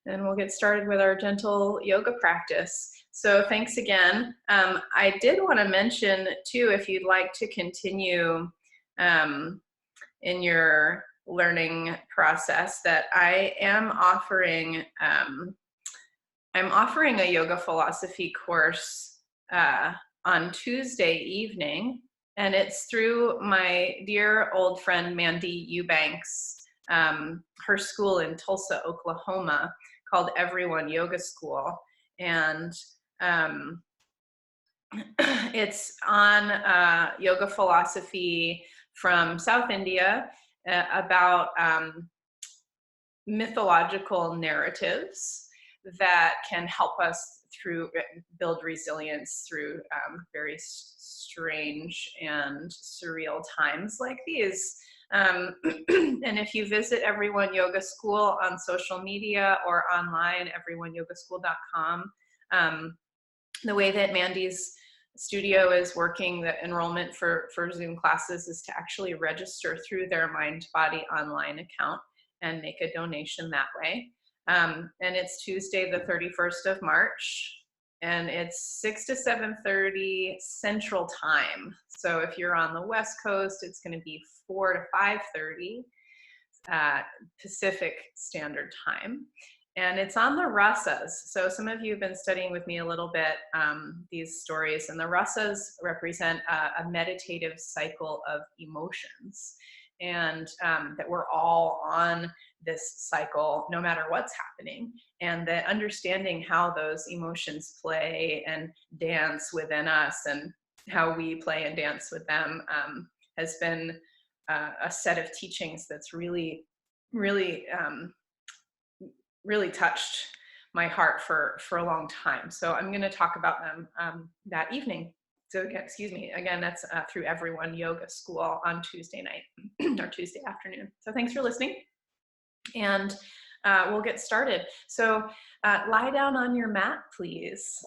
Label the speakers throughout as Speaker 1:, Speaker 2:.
Speaker 1: and we'll get started with our gentle yoga practice. So thanks again. I did want to mention too, if you'd like to continue in your learning process, that I am offering I'm offering a yoga philosophy course on Tuesday evening, and it's through my dear old friend Mandy Eubanks, her school in Tulsa, Oklahoma, called Everyone Yoga School. And it's on yoga philosophy from South India, about mythological narratives that can help us through build resilience through very strange and surreal times like these. And if you visit Everyone Yoga School on social media or online, everyoneyogaschool.com, the way that Mandy's studio is working, the enrollment for Zoom classes is to actually register through their Mind Body online account and make a donation that way. And it's Tuesday, the 31st of March, and it's 6 to 7:30 Central Time. So if you're on the West Coast, it's going to be 4 to 5:30 Pacific Standard Time. And it's on the rasas. So some of you have been studying with me a little bit these stories, and the rasas represent a meditative cycle of emotions, and that we're all on this cycle no matter what's happening, and that understanding how those emotions play and dance within us and how we play and dance with them has been a set of teachings that's really touched my heart for a long time. So I'm going to talk about them that evening. So excuse me, again, that's through Everyone Yoga School on Tuesday night or Tuesday afternoon. So thanks for listening, and we'll get started. So lie down on your mat, please.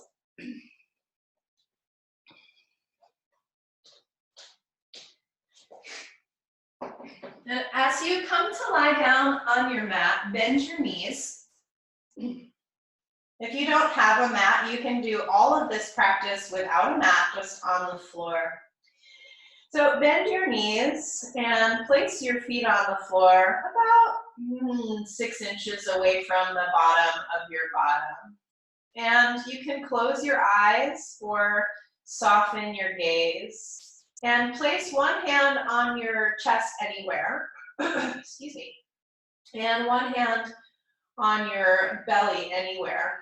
Speaker 1: And as you come to lie down on your mat, bend your knees. If you don't have a mat, you can do all of this practice without a mat, just on the floor. So bend your knees and place your feet on the floor about 6 inches away from the bottom of your bottom. And you can close your eyes or soften your gaze. And place one hand on your chest anywhere, excuse me, and one hand on your belly anywhere.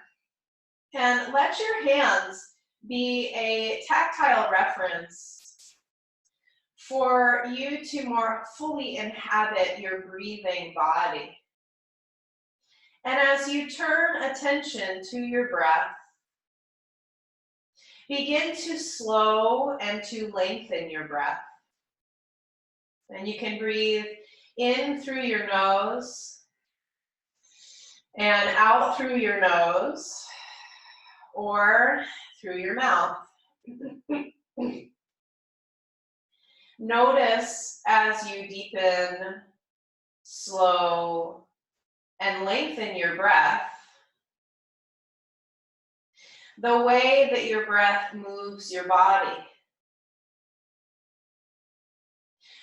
Speaker 1: And let your hands be a tactile reference for you to more fully inhabit your breathing body. And as you turn attention to your breath, begin to slow and to lengthen your breath. And you can breathe in through your nose and out through your nose, or through your mouth. Notice as you deepen, slow, and lengthen your breath, the way that your breath moves your body.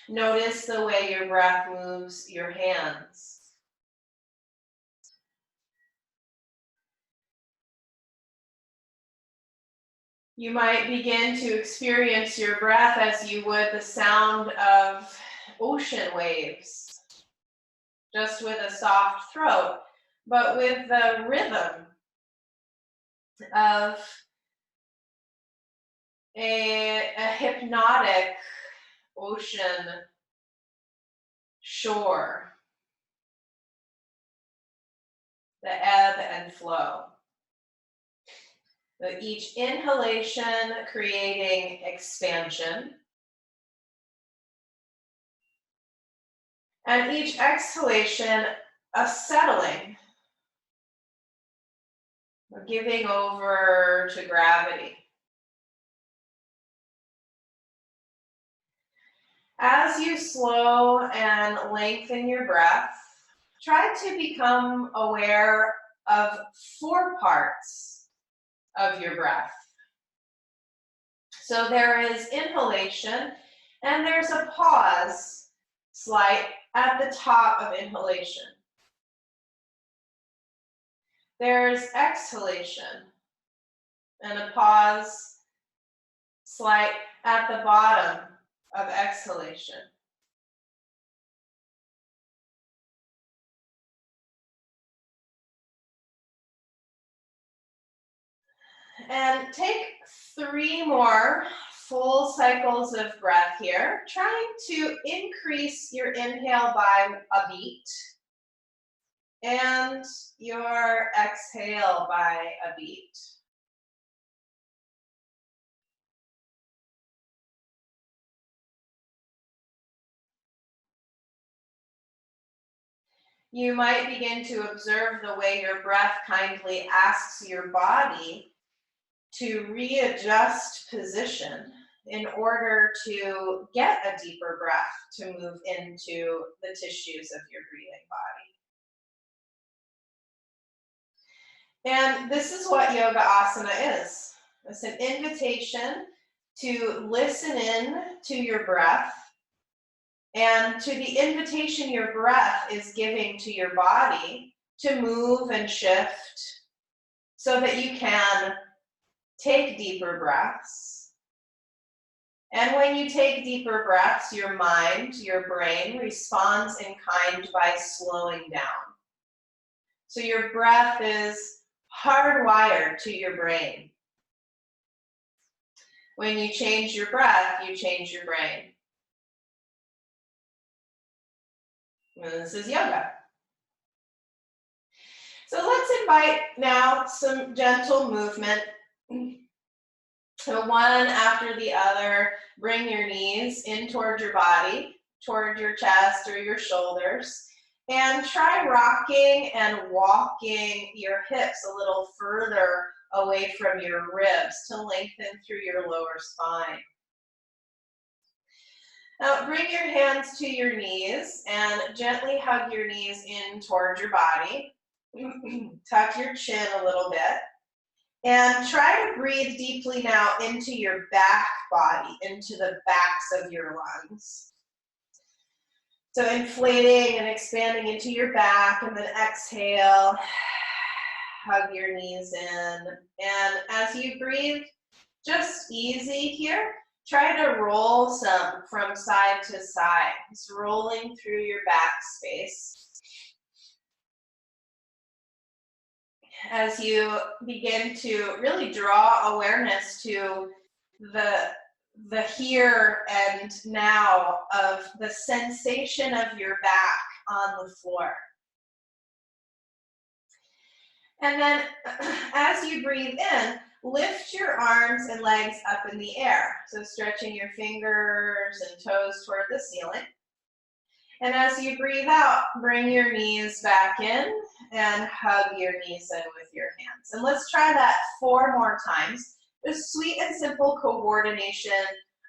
Speaker 1: Notice the way your breath moves your hands. You might begin to experience your breath as you would the sound of ocean waves, just with a soft throat, but with the rhythm of a hypnotic ocean shore, the ebb and flow. So each inhalation creating expansion, and each exhalation a settling, giving over to gravity. As you slow and lengthen your breath, try to become aware of 4 parts of your breath. So there is inhalation, and there's a pause slight at the top of inhalation. There's exhalation, and a pause slight at the bottom of exhalation. And take 3 more full cycles of breath here, trying to increase your inhale by a beat and your exhale by a beat. You might begin to observe the way your breath kindly asks your body to readjust position in order to get a deeper breath to move into the tissues of your breathing body. And this is what yoga asana is. It's an invitation to listen in to your breath and to the invitation your breath is giving to your body to move and shift so that you can take deeper breaths. And when you take deeper breaths, your mind, your brain responds in kind by slowing down. So your breath is hardwired to your brain. When you change your breath, you change your brain. And this is yoga. So let's invite now some gentle movement. So one after the other, bring your knees in toward your body, toward your chest or your shoulders, and try rocking and walking your hips a little further away from your ribs to lengthen through your lower spine. Now bring your hands to your knees and gently hug your knees in toward your body. Tuck your chin a little bit. And try to breathe deeply now into your back body, into the backs of your lungs. So inflating and expanding into your back, and then exhale, hug your knees in. And as you breathe, just easy here, try to roll some from side to side. Just rolling through your back space. As you begin to really draw awareness to the here and now of the sensation of your back on the floor. And then as you breathe in, lift your arms and legs up in the air. So stretching your fingers and toes toward the ceiling. And as you breathe out, bring your knees back in and hug your knees in with your hands. And let's try that 4 more times. Just sweet and simple coordination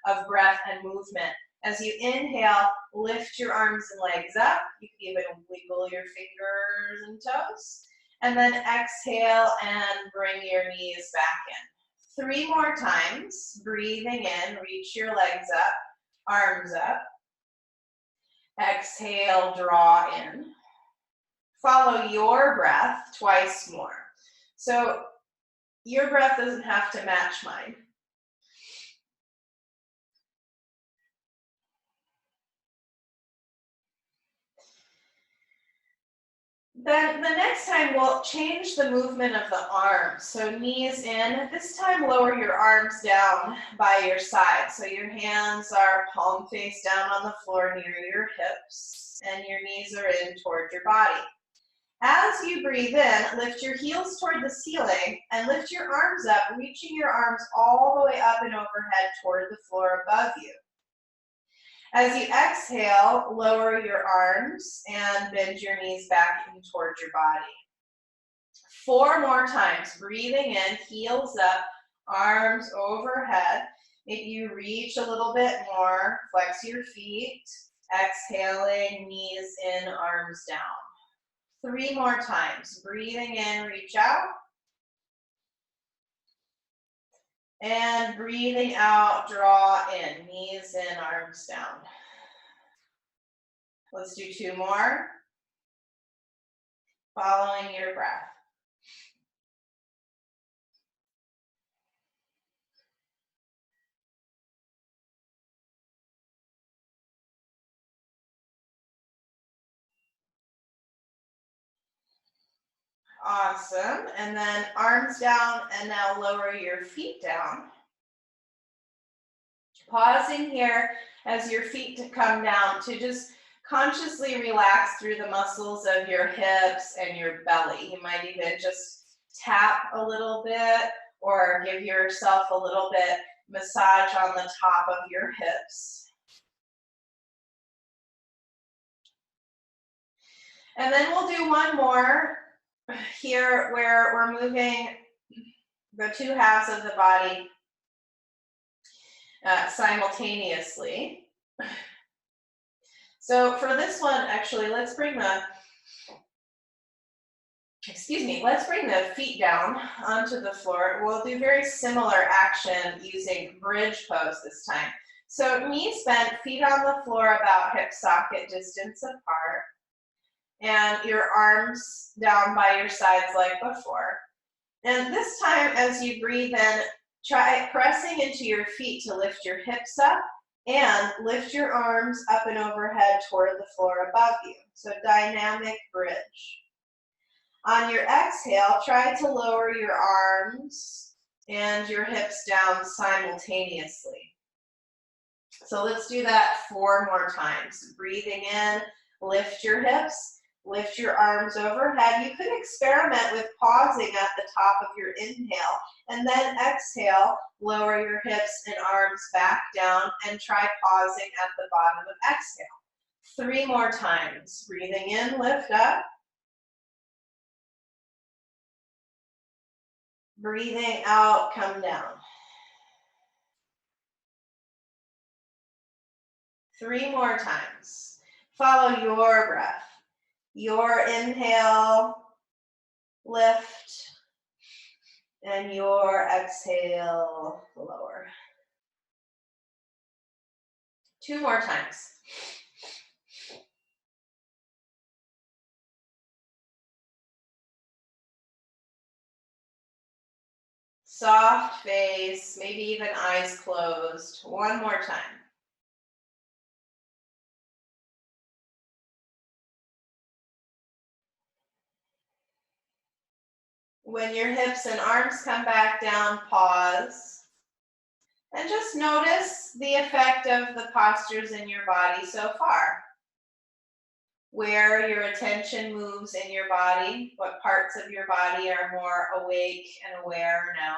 Speaker 1: of breath and movement. As you inhale, lift your arms and legs up. You can even wiggle your fingers and toes. And then exhale and bring your knees back in. 3 more times. Breathing in, reach your legs up, arms up. Exhale, draw in. Follow your breath twice more. So your breath doesn't have to match mine. Then the next time we'll change the movement of the arms. So knees in, this time lower your arms down by your side. So your hands are palm face down on the floor near your hips and your knees are in toward your body. As you breathe in, lift your heels toward the ceiling and lift your arms up, reaching your arms all the way up and overhead toward the floor above you. As you exhale, lower your arms and bend your knees back in toward your body. 4 more times, breathing in, heels up, arms overhead. Maybe you reach a little bit more, flex your feet, exhaling, knees in, arms down. 3 more times. Breathing in, reach out. And breathing out, draw in. Knees in, arms down. Let's do 2 more. Following your breath. Awesome. And then arms down, and now lower your feet down. Pausing here as your feet come down to just consciously relax through the muscles of your hips and your belly. You might even just tap a little bit or give yourself a little bit massage on the top of your hips. And then we'll do one more here where we're moving the 2 halves of the body simultaneously. So for this one, actually, let's bring the feet down onto the floor. We'll do very similar action using bridge pose this time. So knees bent, feet on the floor about hip socket distance apart, and your arms down by your sides like before. And this time, as you breathe in, try pressing into your feet to lift your hips up and lift your arms up and overhead toward the floor above you. So dynamic bridge. On your exhale, try to lower your arms and your hips down simultaneously. So let's do that 4 more times. Breathing in, lift your hips, lift your arms overhead. You could experiment with pausing at the top of your inhale, and then exhale, lower your hips and arms back down, and try pausing at the bottom of exhale. 3 more times. Breathing in, lift up. Breathing out, come down. 3 more times. Follow your breath. Your inhale, lift, and your exhale, lower. 2 more times. Soft face, maybe even eyes closed. 1 more time. When your hips and arms come back down, pause. And just notice the effect of the postures in your body so far. Where your attention moves in your body, what parts of your body are more awake and aware now.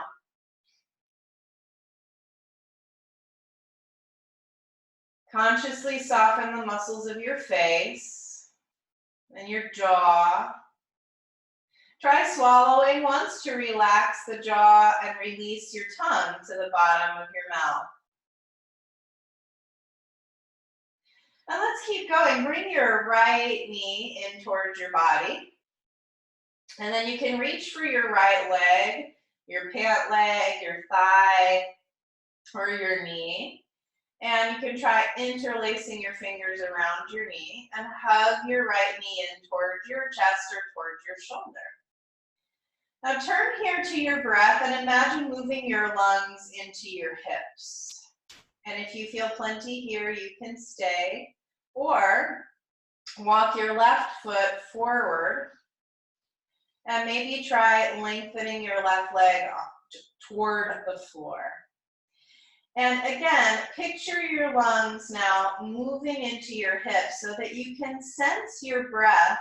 Speaker 1: Consciously soften the muscles of your face and your jaw. Try swallowing once to relax the jaw and release your tongue to the bottom of your mouth. And let's keep going. Bring your right knee in towards your body. And then you can reach for your right leg, your pant leg, your thigh, or your knee. And you can try interlacing your fingers around your knee and hug your right knee in towards your chest or towards your shoulder. Now turn here to your breath and imagine moving your lungs into your hips. And if you feel plenty here, you can stay or walk your left foot forward and maybe try lengthening your left leg toward the floor. And again, picture your lungs now moving into your hips so that you can sense your breath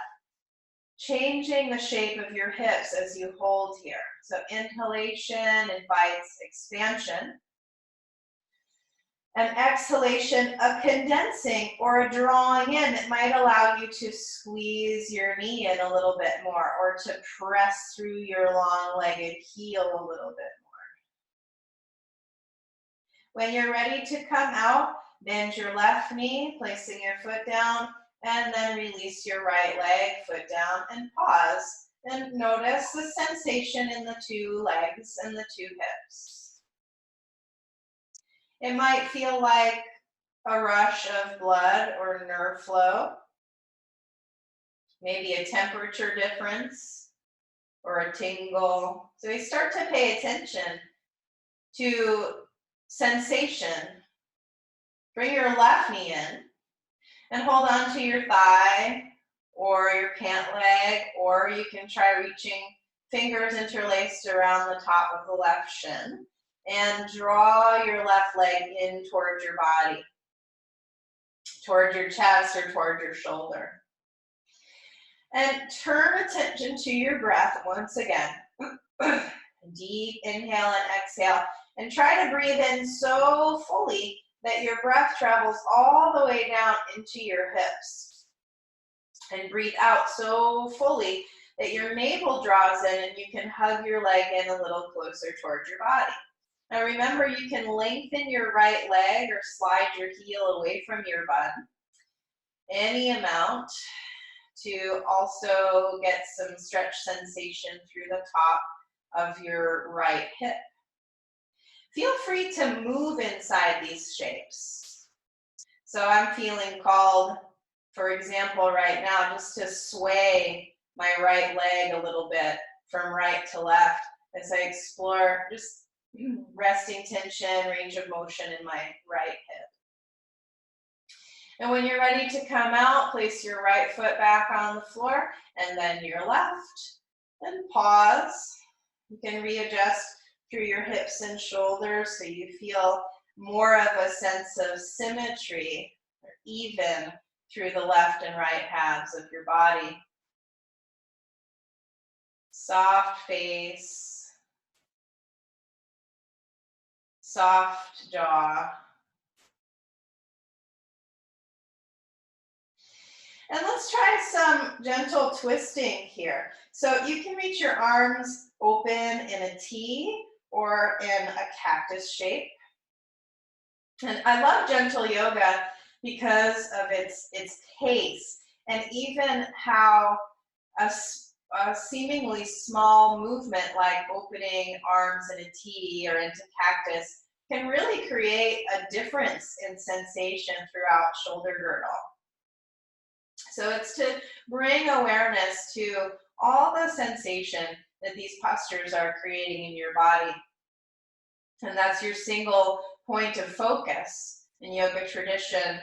Speaker 1: changing the shape of your hips as you hold here. So inhalation invites expansion. And exhalation, a condensing or a drawing in that might allow you to squeeze your knee in a little bit more or to press through your long-legged heel a little bit more. When you're ready to come out, bend your left knee, placing your foot down, and then release your right leg, foot down, and pause. And notice the sensation in the two legs and the two hips. It might feel like a rush of blood or nerve flow, maybe a temperature difference or a tingle. So we start to pay attention to sensation. Bring your left knee in and hold on to your thigh or your pant leg, or you can try reaching fingers interlaced around the top of the left shin and draw your left leg in towards your body, towards your chest or towards your shoulder. And turn attention to your breath once again. Deep inhale and exhale, and try to breathe in so fully that your breath travels all the way down into your hips. And breathe out so fully that your navel draws in and you can hug your leg in a little closer towards your body. Now remember, you can lengthen your right leg or slide your heel away from your butt, any amount, to also get some stretch sensation through the top of your right hip. Feel free to move inside these shapes. So I'm feeling called, for example, right now, just to sway my right leg a little bit from right to left as I explore just resting tension, range of motion in my right hip. And when you're ready to come out, place your right foot back on the floor and then your left. And pause. You can readjust through your hips and shoulders so you feel more of a sense of symmetry, or even through the left and right halves of your body. Soft face, soft jaw. And let's try some gentle twisting here. So you can reach your arms open in a T or in a cactus shape. And I love gentle yoga because of its pace and even how a seemingly small movement like opening arms in a T or into cactus can really create a difference in sensation throughout shoulder girdle. So it's to bring awareness to all the sensation that these postures are creating in your body. And that's your single point of focus in yoga tradition,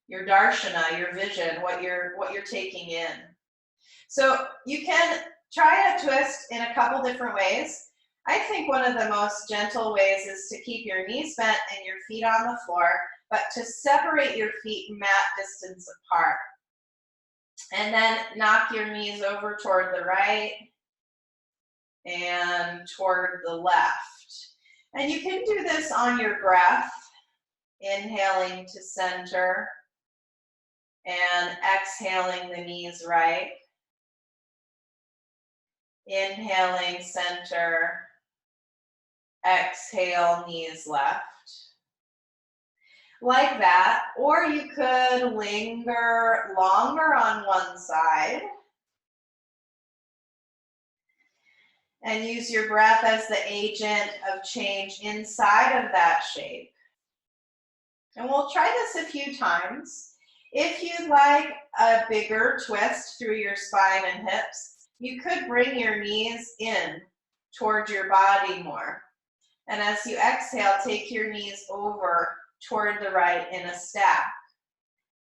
Speaker 1: your darshana, your vision, what you're taking in. So you can try a twist in a couple different ways. I think one of the most gentle ways is to keep your knees bent and your feet on the floor, but to separate your feet mat distance apart. And then knock your knees over toward the right and toward the left. And you can do this on your breath, inhaling to center and exhaling the knees right. Inhaling, center, exhale, knees left. Like that, or you could linger longer on one side and use your breath as the agent of change inside of that shape. And we'll try this a few times. If you'd like a bigger twist through your spine and hips, you could bring your knees in towards your body more. And as you exhale, take your knees over toward the right in a stack.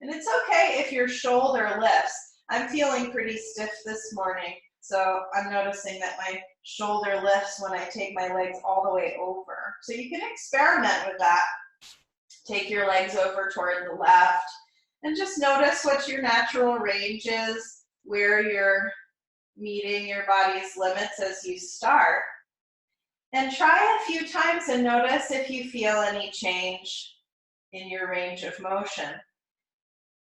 Speaker 1: And it's okay if your shoulder lifts. I'm feeling pretty stiff this morning, so I'm noticing that my shoulder lifts when I take my legs all the way over. So you can experiment with that. Take your legs over toward the left and just notice what your natural range is, where you're meeting your body's limits as you start. And try a few times and notice if you feel any change in your range of motion.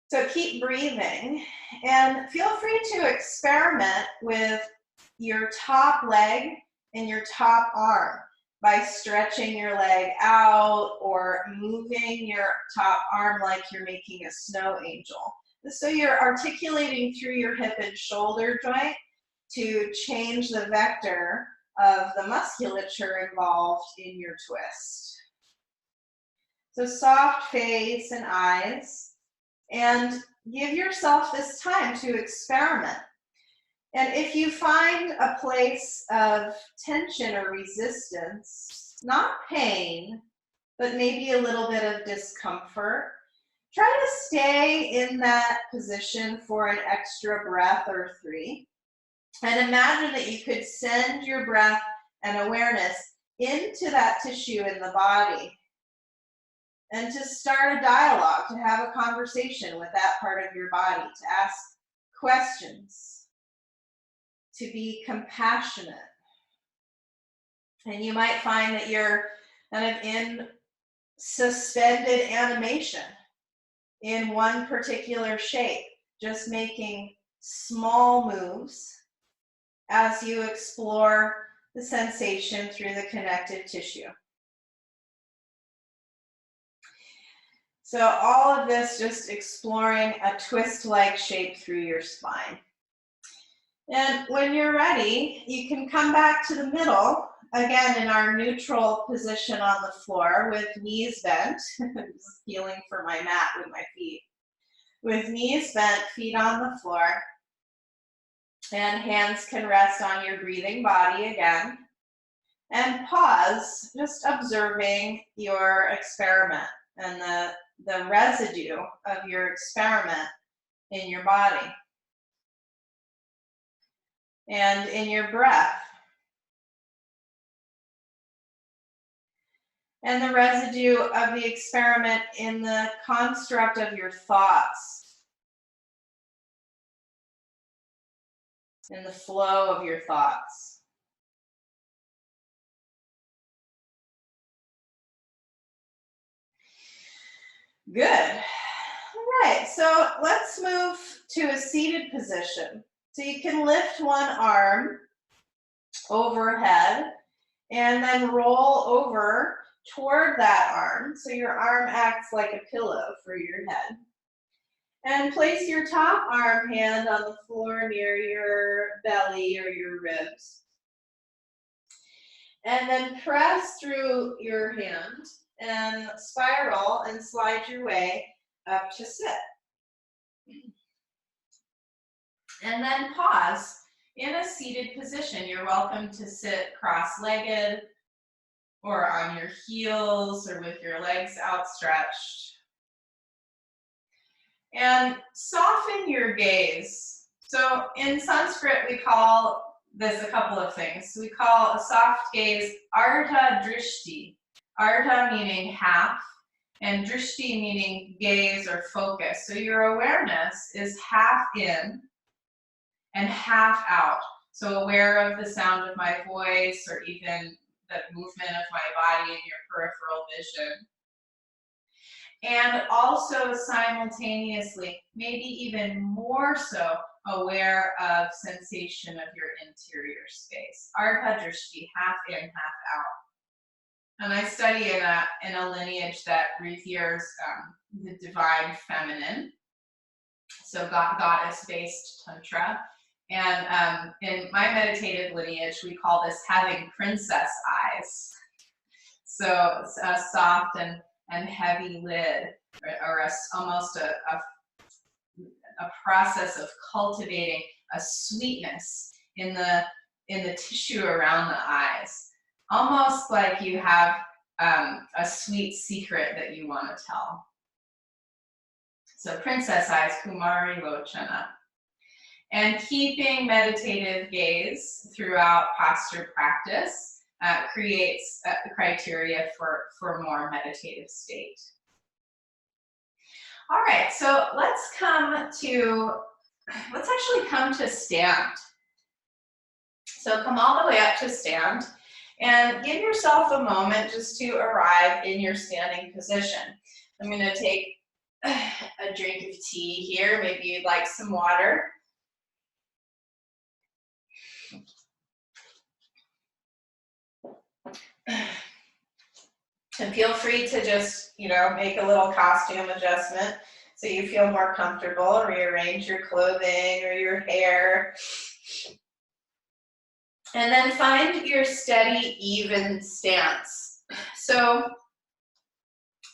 Speaker 1: So keep breathing and feel free to experiment with your top leg and your top arm. by stretching your leg out or moving your top arm like you're making a snow angel. So you're articulating through your hip and shoulder joint to change the vector of the musculature involved in your twist. So soft face and eyes, and give yourself this time to experiment. And if you find a place of tension or resistance, not pain, but maybe a little bit of discomfort, try to stay in that position for an extra breath or 3. And imagine that you could send your breath and awareness into that tissue in the body. And to start a dialogue, to have a conversation with that part of your body, to ask questions, to be compassionate. And you might find that you're kind of in suspended animation in one particular shape, just making small moves as you explore the sensation through the connective tissue. So all of this just exploring a twist-like shape through your spine. And when you're ready, you can come back to the middle, again in our neutral position on the floor with knees bent. Just feeling for my mat with my feet. With knees bent, feet on the floor, and hands can rest on your breathing body again. And pause, just observing your experiment and the residue of your experiment in your body and in your breath. And the residue of the experiment in the construct of your thoughts, in the flow of your thoughts. Good. All right, so let's move to a seated position. So you can lift one arm overhead and then roll over toward that arm. So your arm acts like a pillow for your head. And place your top arm hand on the floor near your belly or your ribs. And then press through your hand and spiral and slide your way up to sit. And then pause in a seated position. You're welcome to sit cross-legged or on your heels or with your legs outstretched. And soften your gaze. So in Sanskrit, we call this a couple of things. We call a soft gaze ardha drishti. Ardha meaning half, and drishti meaning gaze or focus. So your awareness is half in and half out. So aware of the sound of my voice or even the movement of my body in your peripheral vision. And also simultaneously, maybe even more so, aware of sensation of your interior space. Ardha drishti, half in, half out. And I study in a lineage that reveres the divine feminine, so goddess-based tantra. And in my meditative lineage, we call this having princess eyes. So it's a soft and heavy lid, or almost a process of cultivating a sweetness in the tissue around the eyes, almost like you have a sweet secret that you want to tell. So princess eyes, Kumari Lochana. And keeping meditative gaze throughout posture practice creates the criteria for more meditative state. All right, so let's actually come to stand. So come all the way up to stand and give yourself a moment just to arrive in your standing position. I'm going to take a drink of tea here. Maybe you'd like some water. And feel free to just, make a little costume adjustment so you feel more comfortable, rearrange your clothing or your hair. And then find your steady, even stance. So,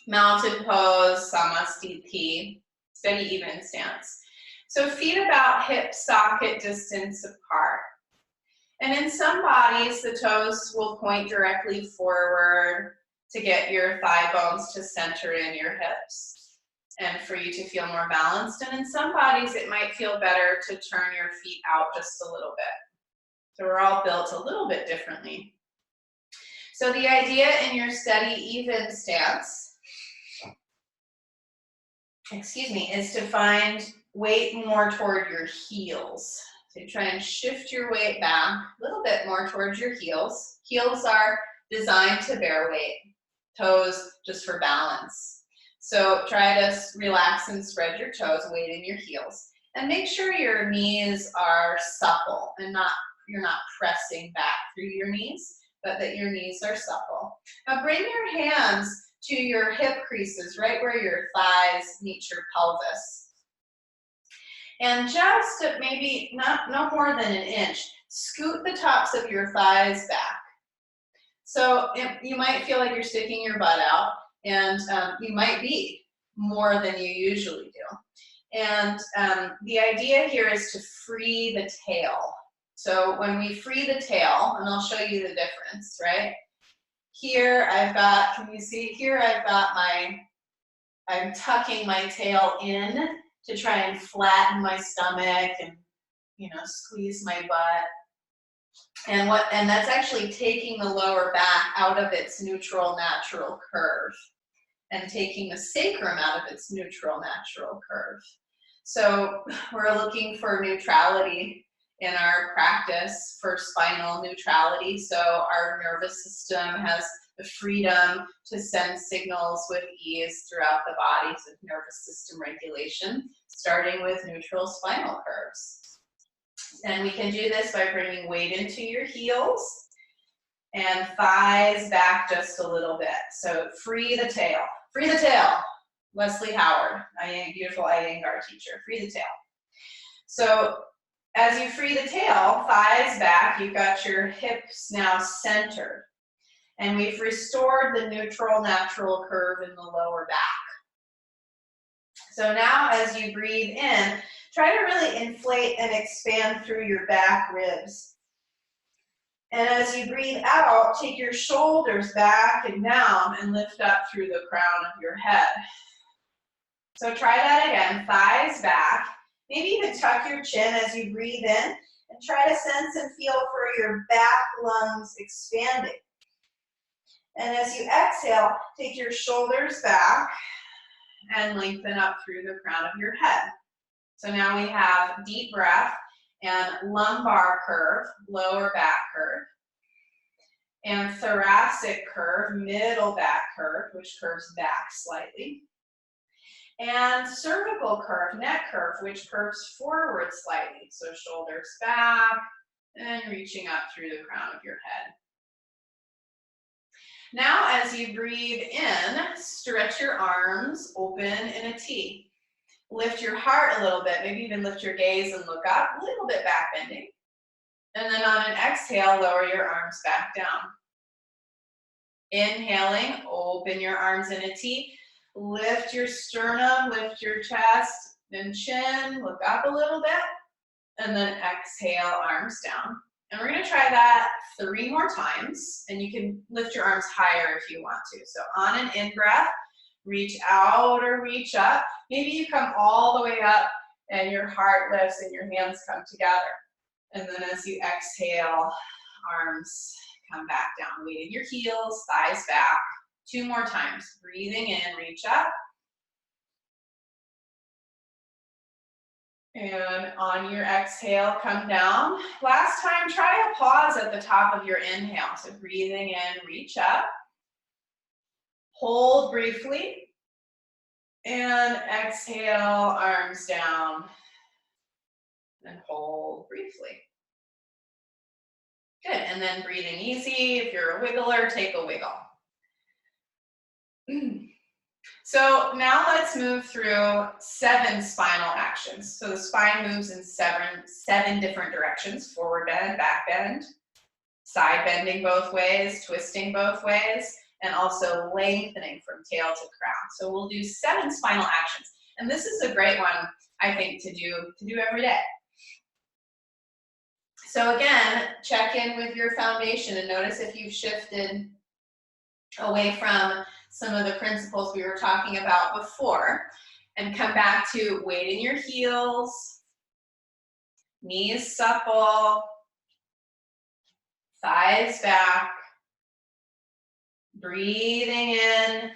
Speaker 1: mountain pose, samasthiti, steady, even stance. So feet about hip socket distance apart. And in some bodies, the toes will point directly forward to get your thigh bones to center in your hips and for you to feel more balanced. And in some bodies, it might feel better to turn your feet out just a little bit. So we're all built a little bit differently. So the idea in your steady, even stance, is to find weight more toward your heels. So you try and shift your weight back a little bit more towards your heels. Heels are designed to bear weight, toes just for balance. So try to relax and spread your toes, weight in your heels. And make sure your knees are supple and you're not pressing back through your knees, but that your knees are supple. Now bring your hands to your hip creases, right where your thighs meet your pelvis. And just maybe no more than an inch, scoot the tops of your thighs back. So you might feel like you're sticking your butt out, and you might be more than you usually do. And the idea here is to free the tail. So when we free the tail, and I'll show you the difference, right? Here I've got, can you see here I've got I'm tucking my tail in to try and flatten my stomach and, squeeze my butt. And that's actually taking the lower back out of its neutral natural curve and taking the sacrum out of its neutral natural curve. So we're looking for neutrality in our practice, for spinal neutrality. So our nervous system has the freedom to send signals with ease throughout the bodies of nervous system regulation, starting with neutral spinal curves. And we can do this by bringing weight into your heels and thighs back just a little bit. So free the tail. Free the tail. Leslie Howard, beautiful Iyengar teacher. Free the tail. So as you free the tail, thighs back, you've got your hips now centered. And we've restored the neutral natural curve in the lower back. So now as you breathe in, try to really inflate and expand through your back ribs. And as you breathe out, take your shoulders back and down and lift up through the crown of your head. So try that again, thighs back. Maybe even tuck your chin as you breathe in and try to sense and feel for your back lungs expanding. And as you exhale, take your shoulders back and lengthen up through the crown of your head. So now we have deep breath and lumbar curve, lower back curve, and thoracic curve, middle back curve, which curves back slightly, and cervical curve, neck curve, which curves forward slightly. So shoulders back and reaching up through the crown of your head. Now as you breathe in, stretch your arms open in a T. Lift your heart a little bit, maybe even lift your gaze and look up, a little bit back bending. And then on an exhale, lower your arms back down. Inhaling, open your arms in a T. Lift your sternum, lift your chest and chin, look up a little bit. And then exhale, arms down. And we're going to try that 3 more times. And you can lift your arms higher if you want to. So on an in-breath, reach out or reach up. Maybe you come all the way up and your heart lifts and your hands come together. And then as you exhale, arms come back down. Weight in your heels, thighs back. 2 more times. Breathing in, reach up. And on your exhale, come down. Last time, try a pause at the top of your inhale. So breathing in, reach up. Hold briefly. And exhale, arms down. And hold briefly. Good, and then breathing easy. If you're a wiggler, take a wiggle. So now let's move through 7 spinal actions. So the spine moves in seven different directions: forward bend, back bend, side bending both ways, twisting both ways, and also lengthening from tail to crown. So we'll do 7 spinal actions. And this is a great one, I think, to do every day. So again, check in with your foundation and notice if you've shifted away from some of the principles we were talking about before, and come back to weight in your heels, knees supple, thighs back, breathing in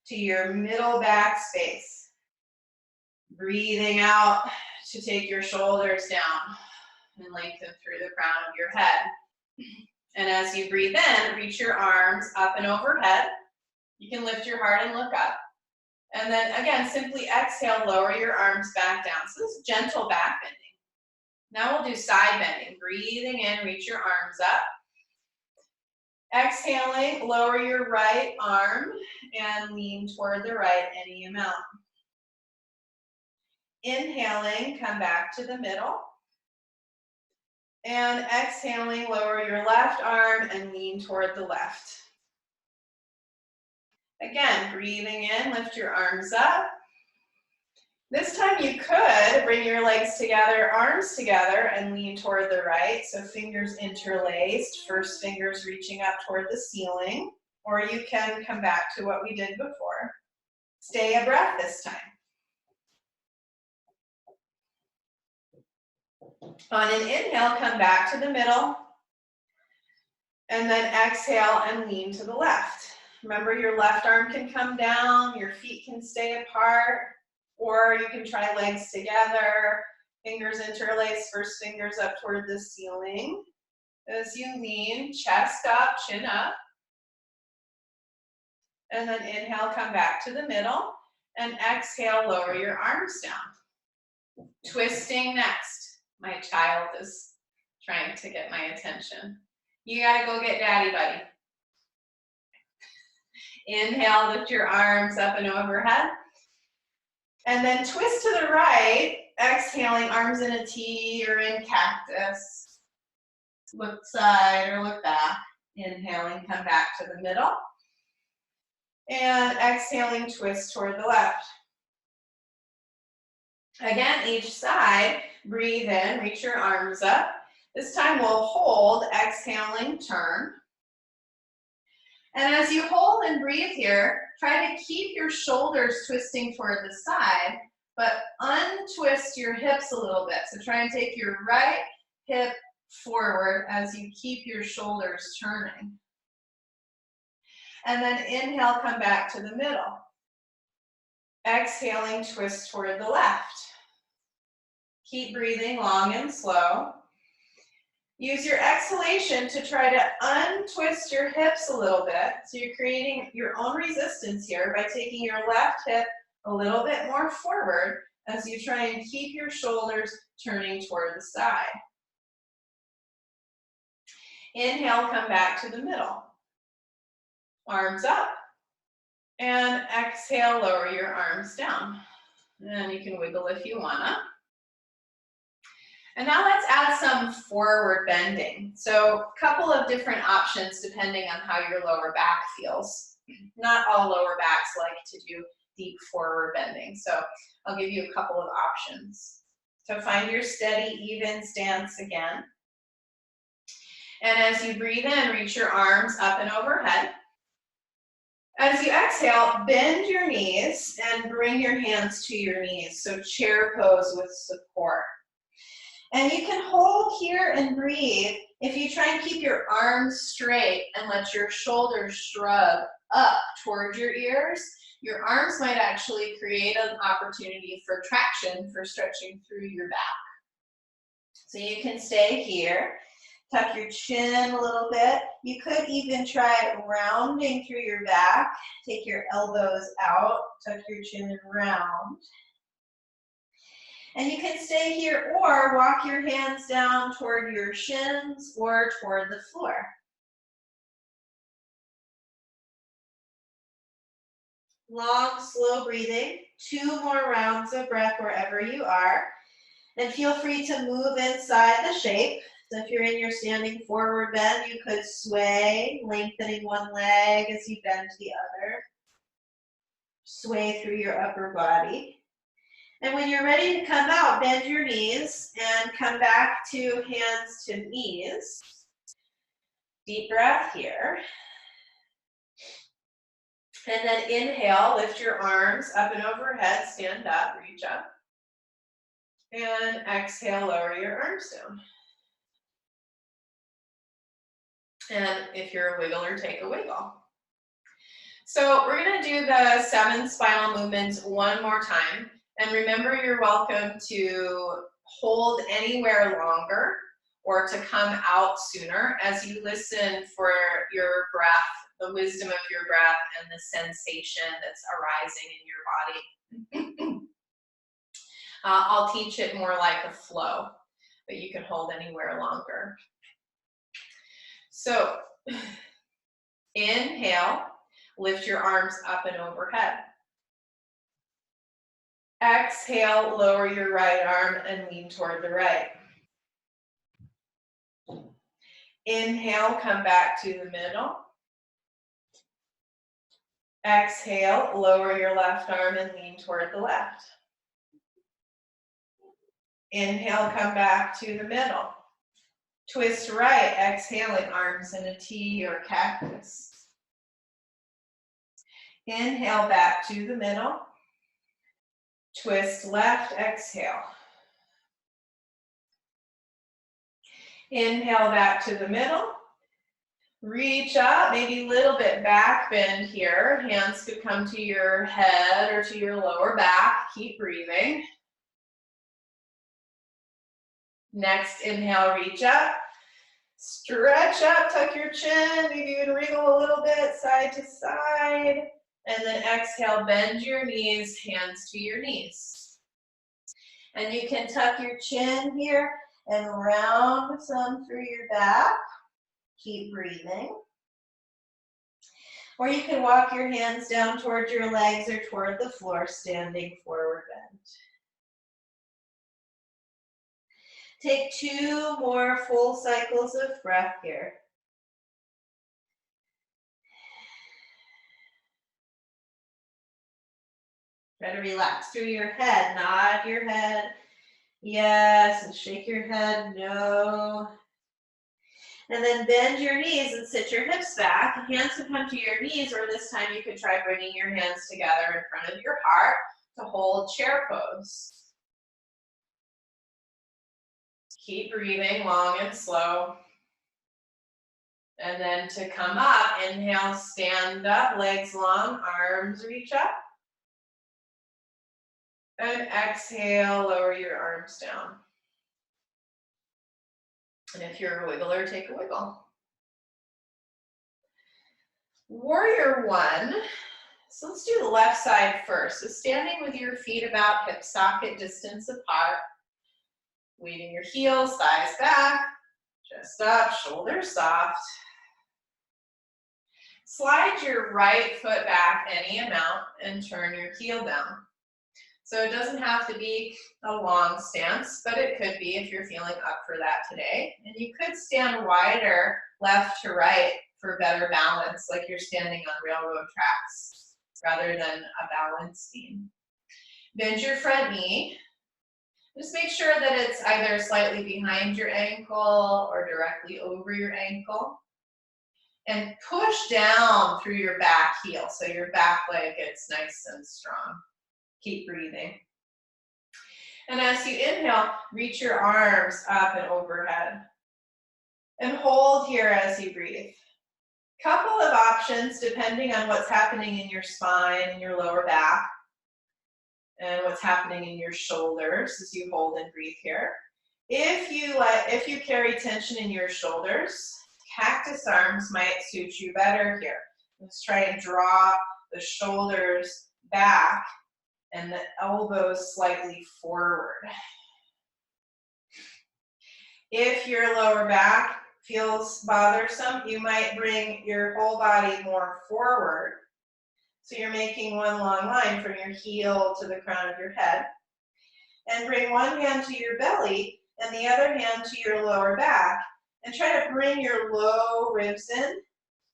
Speaker 1: to your middle back space, breathing out to take your shoulders down and lengthen through the crown of your head. And as you breathe in, reach your arms up and overhead. You can lift your heart and look up. And then again, simply exhale, lower your arms back down. So this is gentle back bending. Now we'll do side bending. Breathing in, reach your arms up. Exhaling, lower your right arm and lean toward the right any amount. Inhaling, come back to the middle. And exhaling, lower your left arm and lean toward the left. Again, breathing in, lift your arms up. This time you could bring your legs together, arms together, and lean toward the right. So fingers interlaced, first fingers reaching up toward the ceiling. Or you can come back to what we did before. Stay a breath this time. On an inhale, come back to the middle. And then exhale and lean to the left. Remember, your left arm can come down, your feet can stay apart, or you can try legs together, fingers interlaced, first fingers up toward the ceiling. As you lean, chest up, chin up. And then inhale, come back to the middle, and exhale, lower your arms down. Twisting next. My child is trying to get my attention. You gotta go get daddy, buddy. Inhale, lift your arms up and overhead. And then twist to the right, exhaling, arms in a T or in cactus. Look side or look back. Inhaling, come back to the middle. And exhaling, twist toward the left. Again, each side, breathe in, reach your arms up. This time we'll hold, exhaling, turn. And as you hold and breathe here, try to keep your shoulders twisting toward the side, but untwist your hips a little bit. So try and take your right hip forward as you keep your shoulders turning. And then inhale, come back to the middle. Exhaling, twist toward the left. Keep breathing long and slow. Use your exhalation to try to untwist your hips a little bit. So you're creating your own resistance here by taking your left hip a little bit more forward as you try and keep your shoulders turning toward the side. Inhale, come back to the middle. Arms up. And exhale, lower your arms down. And you can wiggle if you wanna. And now let's add some forward bending. So a couple of different options depending on how your lower back feels. Not all lower backs like to do deep forward bending. So I'll give you a couple of options. So find your steady, even stance again. And as you breathe in, reach your arms up and overhead. As you exhale, bend your knees and bring your hands to your knees. So chair pose with support. And you can hold here and breathe. If you try and keep your arms straight and let your shoulders shrug up toward your ears, your arms might actually create an opportunity for traction for stretching through your back. So you can stay here, tuck your chin a little bit. You could even try rounding through your back. Take your elbows out, tuck your chin and round. And you can stay here or walk your hands down toward your shins or toward the floor.
Speaker 2: Long, slow breathing. 2 more rounds of breath wherever you are. And feel free to move inside the shape. So if you're in your standing forward bend, you could sway, lengthening one leg as you bend the other. Sway through your upper body. And when you're ready to come out, bend your knees and come back to hands to knees. Deep breath here. And then inhale, lift your arms up and overhead, stand up, reach up. And exhale, lower your arms down. And if you're a wiggler, take a wiggle. So we're going to do the 7 spinal movements one more time. And remember, you're welcome to hold anywhere longer or to come out sooner as you listen for your breath, the wisdom of your breath and the sensation that's arising in your body. I'll teach it more like a flow, but you can hold anywhere longer. So inhale, lift your arms up and overhead. Exhale, lower your right arm and lean toward the right. Inhale, come back to the middle. Exhale, lower your left arm and lean toward the left. Inhale, come back to the middle. Twist right, exhaling, arms in a T or cactus. Inhale, back to the middle. Twist left, exhale. Inhale, back to the middle. Reach up, maybe a little bit back bend here. Hands could come to your head or to your lower back. Keep breathing. Next, inhale, reach up. Stretch up, tuck your chin, maybe even wriggle a little bit side to side. And then exhale, bend your knees, hands to your knees. And you can tuck your chin here and round some through your back. Keep breathing. Or you can walk your hands down toward your legs or toward the floor, standing forward bend. Take 2 more full cycles of breath here. Try to relax through your head. Nod your head. Yes, and shake your head. No. And then bend your knees and sit your hips back. Hands can come to your knees, or this time you could try bringing your hands together in front of your heart to hold chair pose. Keep breathing long and slow. And then to come up, inhale, stand up, legs long, arms reach up. And exhale, lower your arms down. And if you're a wiggler, take a wiggle. Warrior 1. So let's do the left side first. So standing with your feet about hip socket distance apart. Weighting your heels, thighs back, chest up, shoulders soft. Slide your right foot back any amount and turn your heel down. So it doesn't have to be a long stance, but it could be if you're feeling up for that today. And you could stand wider left to right for better balance, like you're standing on railroad tracks rather than a balance beam. Bend your front knee. Just make sure that it's either slightly behind your ankle or directly over your ankle. And push down through your back heel so your back leg gets nice and strong. Keep breathing. And as you inhale, reach your arms up and overhead. And hold here as you breathe. Couple of options depending on what's happening in your spine and your lower back and what's happening in your shoulders as you hold and breathe here. If you carry tension in your shoulders, cactus arms might suit you better here. Let's try and draw the shoulders back and the elbows slightly forward. If your lower back feels bothersome, you might bring your whole body more forward
Speaker 1: So you're making one long line from your heel to the crown of your head. And bring one hand to your belly and the other hand to your lower back. And try to bring your low ribs in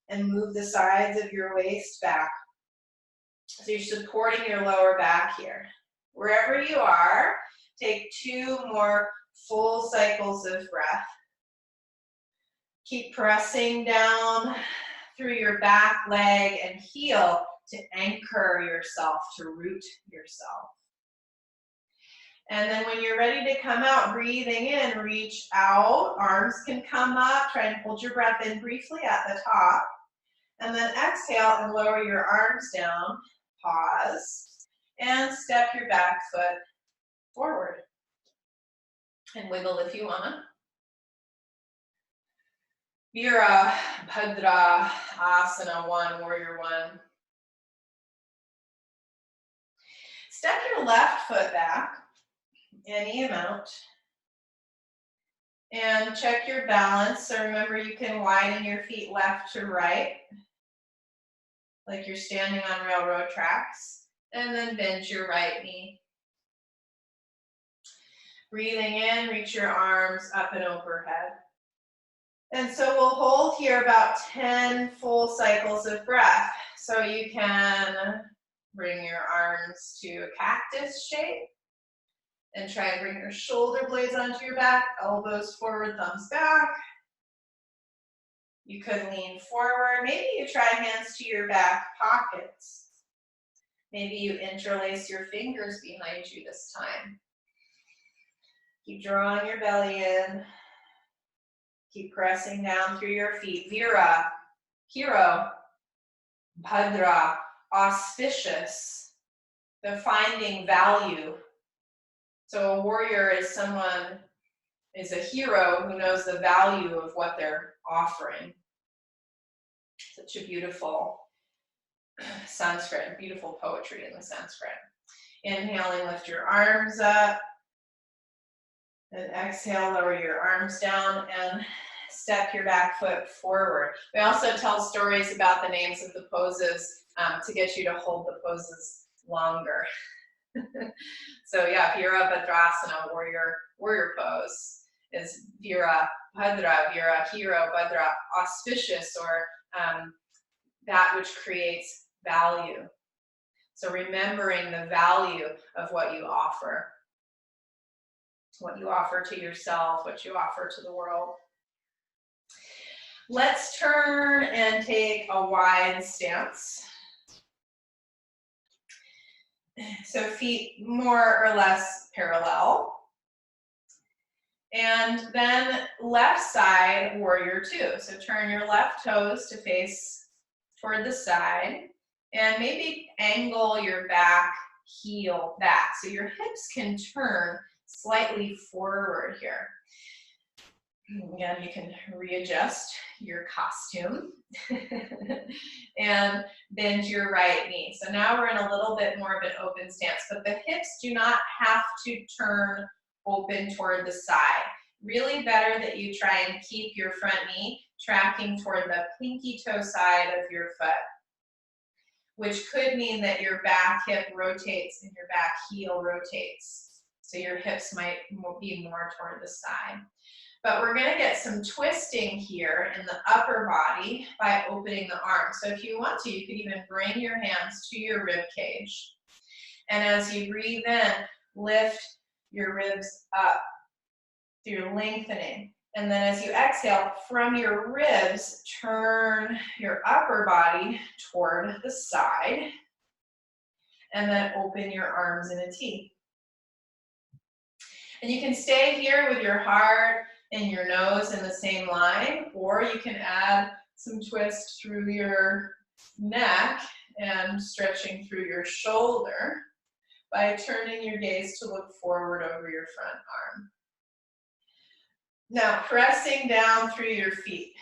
Speaker 1: and move the sides of your waist back. So you're supporting your lower back here. Wherever you are, take 2 more full cycles of breath. Keep pressing down through your back leg and heel to anchor yourself, to root yourself. And then when you're ready to come out, breathing in, reach out, arms can come up, try and hold your breath in briefly at the top. And then exhale and lower your arms down, pause, and step your back foot forward. And wiggle if you wanna. Vira Bhadra Asana 1, Warrior 1. Step your left foot back, any amount. And check your balance. So remember, you can widen your feet left to right, like you're standing on railroad tracks. And then bend your right knee. Breathing in, reach your arms up and overhead. And so we'll hold here about 10 full cycles of breath. So you can bring your arms to a cactus shape and try and bring your shoulder blades onto your back, elbows forward, thumbs back. You could lean forward. Maybe you try hands to your back pockets. Maybe you interlace your fingers behind you this time. Keep drawing your belly in. Keep pressing down through your feet. Vira, hero, Bhadra, auspicious, the finding value. So a warrior is is a hero who knows the value of what they're offering. Such a beautiful Sanskrit, beautiful poetry in the Sanskrit. Inhaling, lift your arms up. And exhale, lower your arms down and step your back foot forward. We also tell stories about the names of the poses to get you to hold the poses longer. So yeah, Vira Bhadrasana, warrior pose, is Vira Bhadra, Vira hero, Bhadra auspicious, or that which creates value. So remembering the value of what you offer to yourself, what you offer to the world. Let's turn and take a wide stance. So feet more or less parallel. And then left side, warrior 2. So turn your left toes to face toward the side. And maybe angle your back heel back. So your hips can turn slightly forward here. Again, you can readjust your costume and bend your right knee. So now we're in a little bit more of an open stance, but the hips do not have to turn open toward the side. Really better that you try and keep your front knee tracking toward the pinky toe side of your foot, which could mean that your back hip rotates and your back heel rotates. So your hips might be more toward the side. But we're gonna get some twisting here in the upper body by opening the arms. So if you want to, you could even bring your hands to your rib cage. And as you breathe in, lift your ribs up through lengthening. And then as you exhale, from your ribs, turn your upper body toward the side. And then open your arms in a T. And you can stay here with your heart and your nose in the same line, or you can add some twist through your neck and stretching through your shoulder by turning your gaze to look forward over your front arm. Now, pressing down through your feet.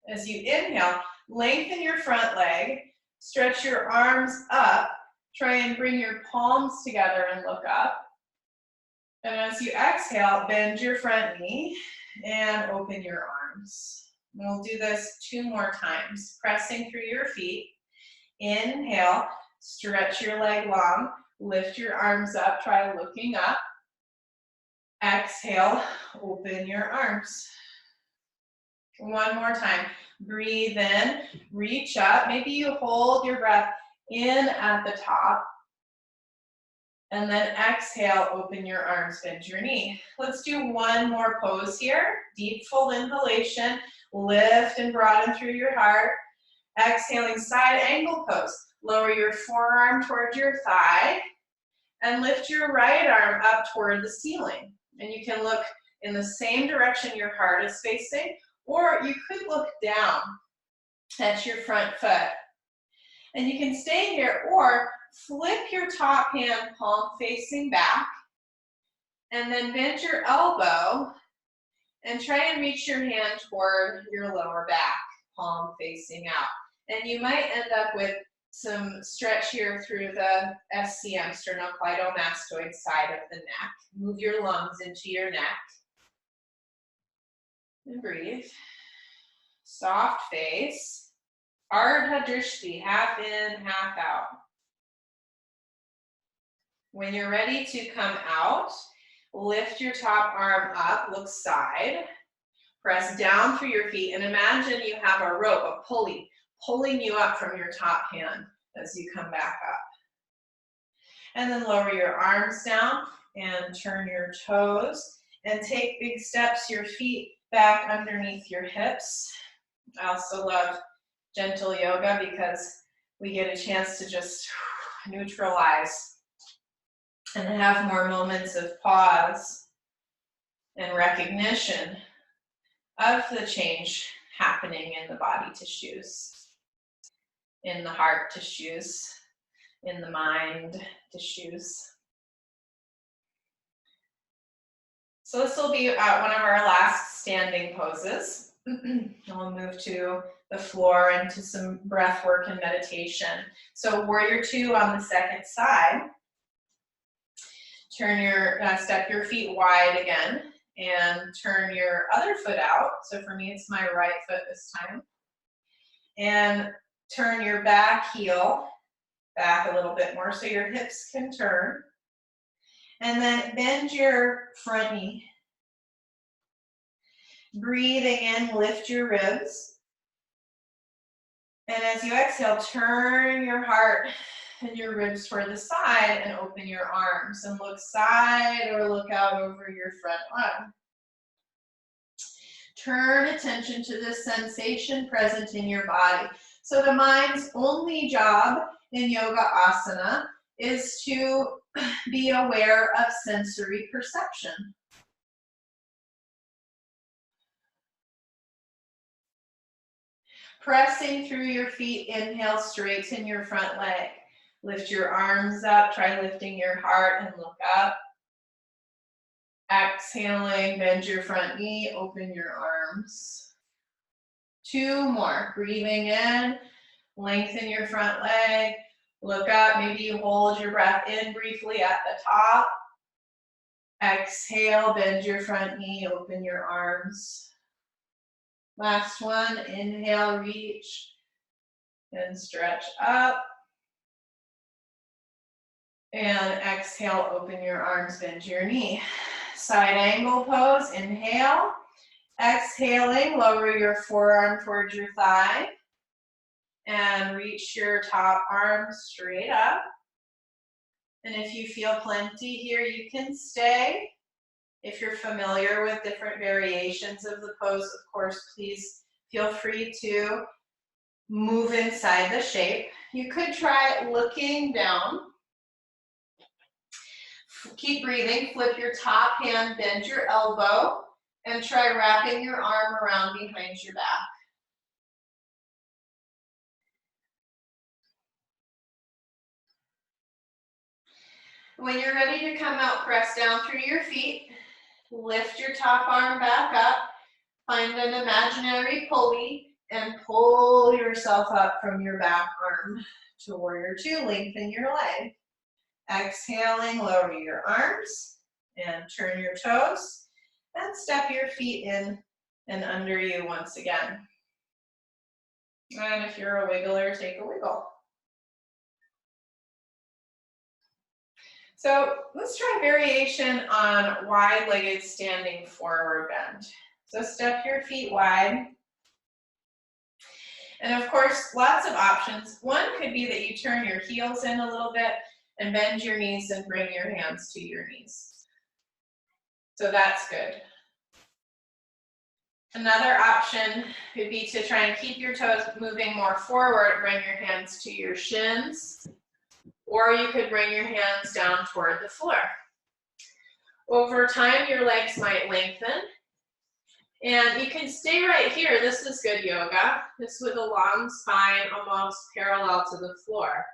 Speaker 1: As you inhale, lengthen your front leg, stretch your arms up, try and bring your palms together and look up. And as you exhale, bend your front knee and open your arms. We'll do this 2 more times, pressing through your feet. Inhale,
Speaker 2: Stretch your leg long. Lift your arms up. Try looking up. Exhale, open your arms. One more time. Breathe in, reach up. Maybe you hold your breath in at the top. And then exhale, open your arms, bend your knee. Let's do one more pose here. Deep full inhalation. Lift and broaden through your heart. Exhaling, side angle pose. Lower your forearm towards your thigh. And lift your right arm up toward the ceiling. And you can look in the same direction your heart is facing, or you could look down at your front foot. And you can stay here or flip your top hand palm facing back, and then bend your elbow and try and reach your hand toward your lower back, palm facing out. And you might end up with some stretch here through the SCM, sternocleidomastoid side of the neck. Move your lungs into your neck. And breathe. Soft face. Ardha Drishti, half in, half out. When you're ready to come out, lift your top arm up, look side. Press down through your feet and imagine you have a rope, a pulley, pulling you up from your top hand as you come back up. And then lower your arms down and turn your toes and take big steps, your feet back underneath your hips. I also love gentle yoga because we get a chance to just neutralize and have more moments of pause and recognition of the change happening in the body tissues, in the heart tissues, in the mind tissues. So this will be one of our last standing poses. I'll move to the floor and to some breath work and meditation. So warrior two on the second side. Turn your, step your feet wide again and turn your other foot out. So for me, it's my right foot this time. And turn your back heel back a little bit more so your hips can turn. And then bend your front knee. Breathing in, lift your ribs. And as you exhale, turn your heart and your ribs toward the side and open your arms and look side or look out over your front arm. Turn attention to the sensation present in your body. So the mind's only job in yoga asana is to be aware of sensory perception. Pressing through your feet, inhale, straighten your front leg. Lift your arms up, try lifting your heart and look up. Exhaling, bend your front knee, open your arms. Two more, breathing in, lengthen your front leg, look up, maybe you hold your breath in briefly at the top. Exhale, bend your front knee, open your arms. Last one, inhale, reach and stretch up. And exhale, open your arms, bend your knee. Side angle pose, inhale. Exhaling, lower your forearm towards your thigh. And reach your top arm straight up. And if you feel plenty here, you can stay. If you're familiar with different variations of the pose, of course, please feel free to move inside the shape. You could try looking down. Keep breathing, flip your top hand, bend your elbow, and try wrapping your arm around behind your back. When you're ready to come out, press down through your feet, lift your top arm back up, find an imaginary pulley, and pull yourself up from your back arm to warrior two, lengthen your leg. Exhaling, lower your arms and turn your toes and step your feet in and under you once again. And if you're a wiggler, take a wiggle. So let's try variation on wide-legged standing forward bend. So step your feet wide. And of course, lots of options. One could be that you turn your heels in a little bit and bend your knees and bring your hands to your knees. So that's good. Another option would be to try and keep your toes moving more forward, bring your hands to your shins, or you could bring your hands down toward the floor. Over time, your legs might lengthen, and you can stay right here. This is good yoga. This with a long spine, almost parallel to the floor.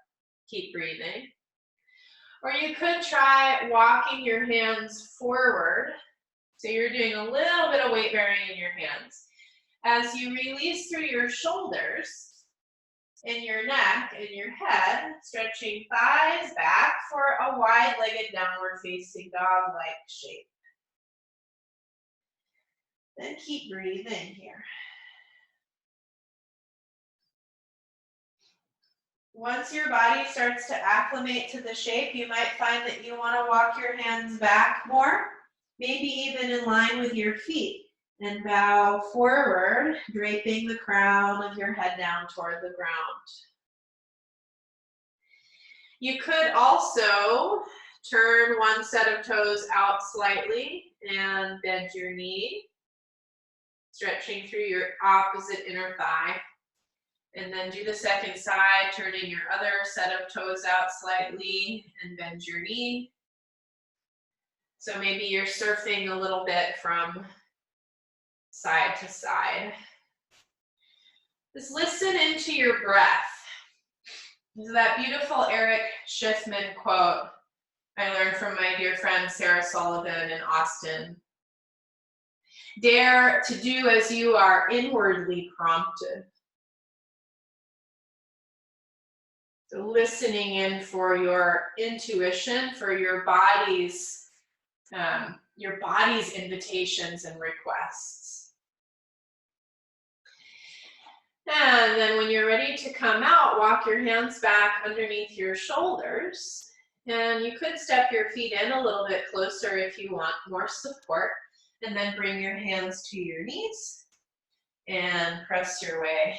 Speaker 2: Keep breathing. Or you could try walking your hands forward. So you're doing a little bit of weight bearing in your hands. As you release through your shoulders, in your neck, in your head, stretching thighs back for a wide-legged downward facing dog-like shape. Then keep breathing here. Once your body starts to acclimate to the shape, you might find that you want to walk your hands back more, maybe even in line with your feet, and bow forward, draping the crown of your head down toward the ground. You could also turn one set of toes out slightly and bend your knee, stretching through your opposite inner thigh. And then do the second side, turning your other set of toes out slightly and bend your knee. So maybe you're surfing a little bit from side to side. Just listen into your breath. This is that beautiful Eric Schiffman quote I learned from my dear friend Sarah Sullivan in Austin. Dare to do as you are inwardly prompted. So listening in for your intuition, for your body's invitations and requests. And then when you're ready to come out, walk your hands back underneath your shoulders. And you could step your feet in a little bit closer if you want more support. And then bring your hands to your knees and press your way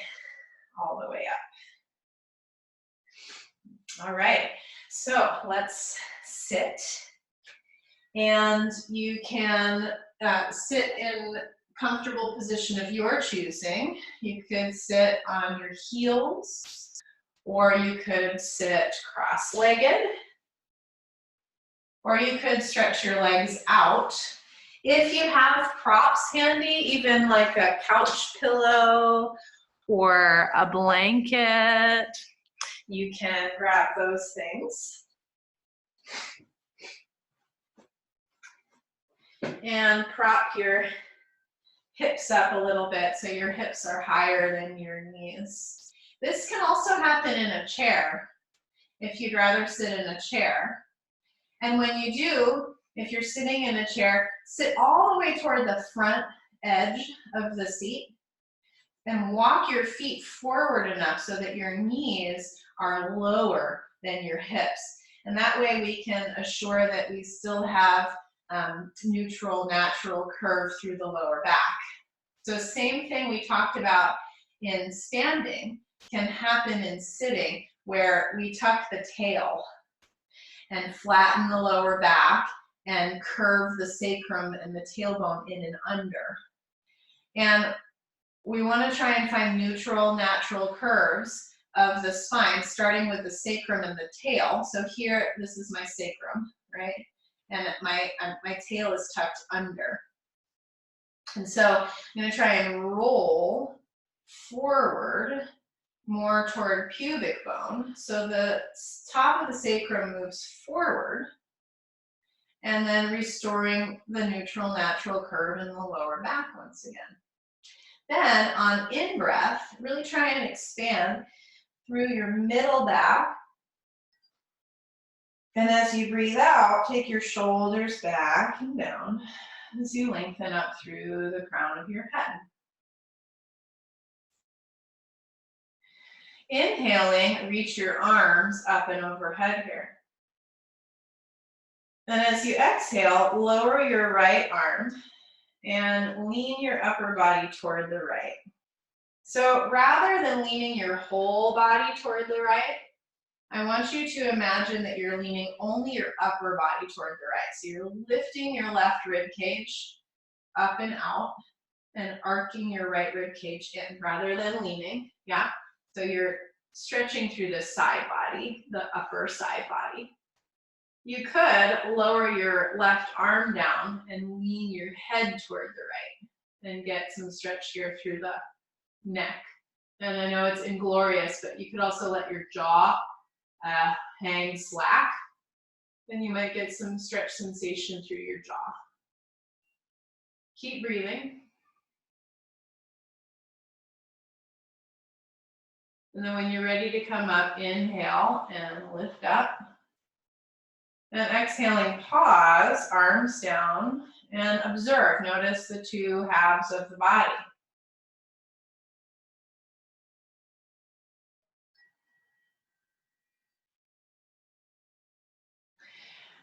Speaker 2: all the way up. All right, so let's sit. And you can sit in comfortable position of your choosing. You could sit on your heels, or you could sit cross-legged, or you could stretch your legs out. If you have props handy, even like a couch pillow or a blanket, you can grab those things. And prop your hips up a little bit so your hips are higher than your knees. This can also happen in a chair, if you'd rather sit in a chair. And when you do, if you're sitting in a chair, sit all the way toward the front edge of the seat and walk your feet forward enough so that your knees are lower than your hips. And that way we can assure that we still have neutral, natural curve through the lower back. So same thing we talked about in standing can happen in sitting, where we tuck the tail and flatten the lower back and curve the sacrum and the tailbone in and under. And we want to try and find neutral, natural curves of the spine, starting with the sacrum and the tail. So here, this is my sacrum, right? And my tail is tucked under. And so I'm going to try and roll forward more toward pubic bone. So the top of the sacrum moves forward, and then restoring the neutral, natural curve in the lower back once again. Then on in-breath, really try and expand through your middle back. And as you breathe out, take your shoulders back and down as you lengthen up through the crown of your head. Inhaling, reach your arms up and overhead here. And as you exhale, lower your right arm and lean your upper body toward the right. So rather than leaning your whole body toward the right, I want you to imagine that you're leaning only your upper body toward the right. So you're lifting your left rib cage up and out and arcing your right rib cage in rather than leaning. Yeah. So you're stretching through the side body, the upper side body. You could lower your left arm down and lean your head toward the right and get some stretch here through the neck. And I know it's inglorious, but you could also let your jaw hang slack. Then you might get some stretch sensation through your jaw. Keep breathing. And then when you're ready to come up, inhale and lift up. And exhaling, pause, arms down, and observe. Notice the two halves of the body.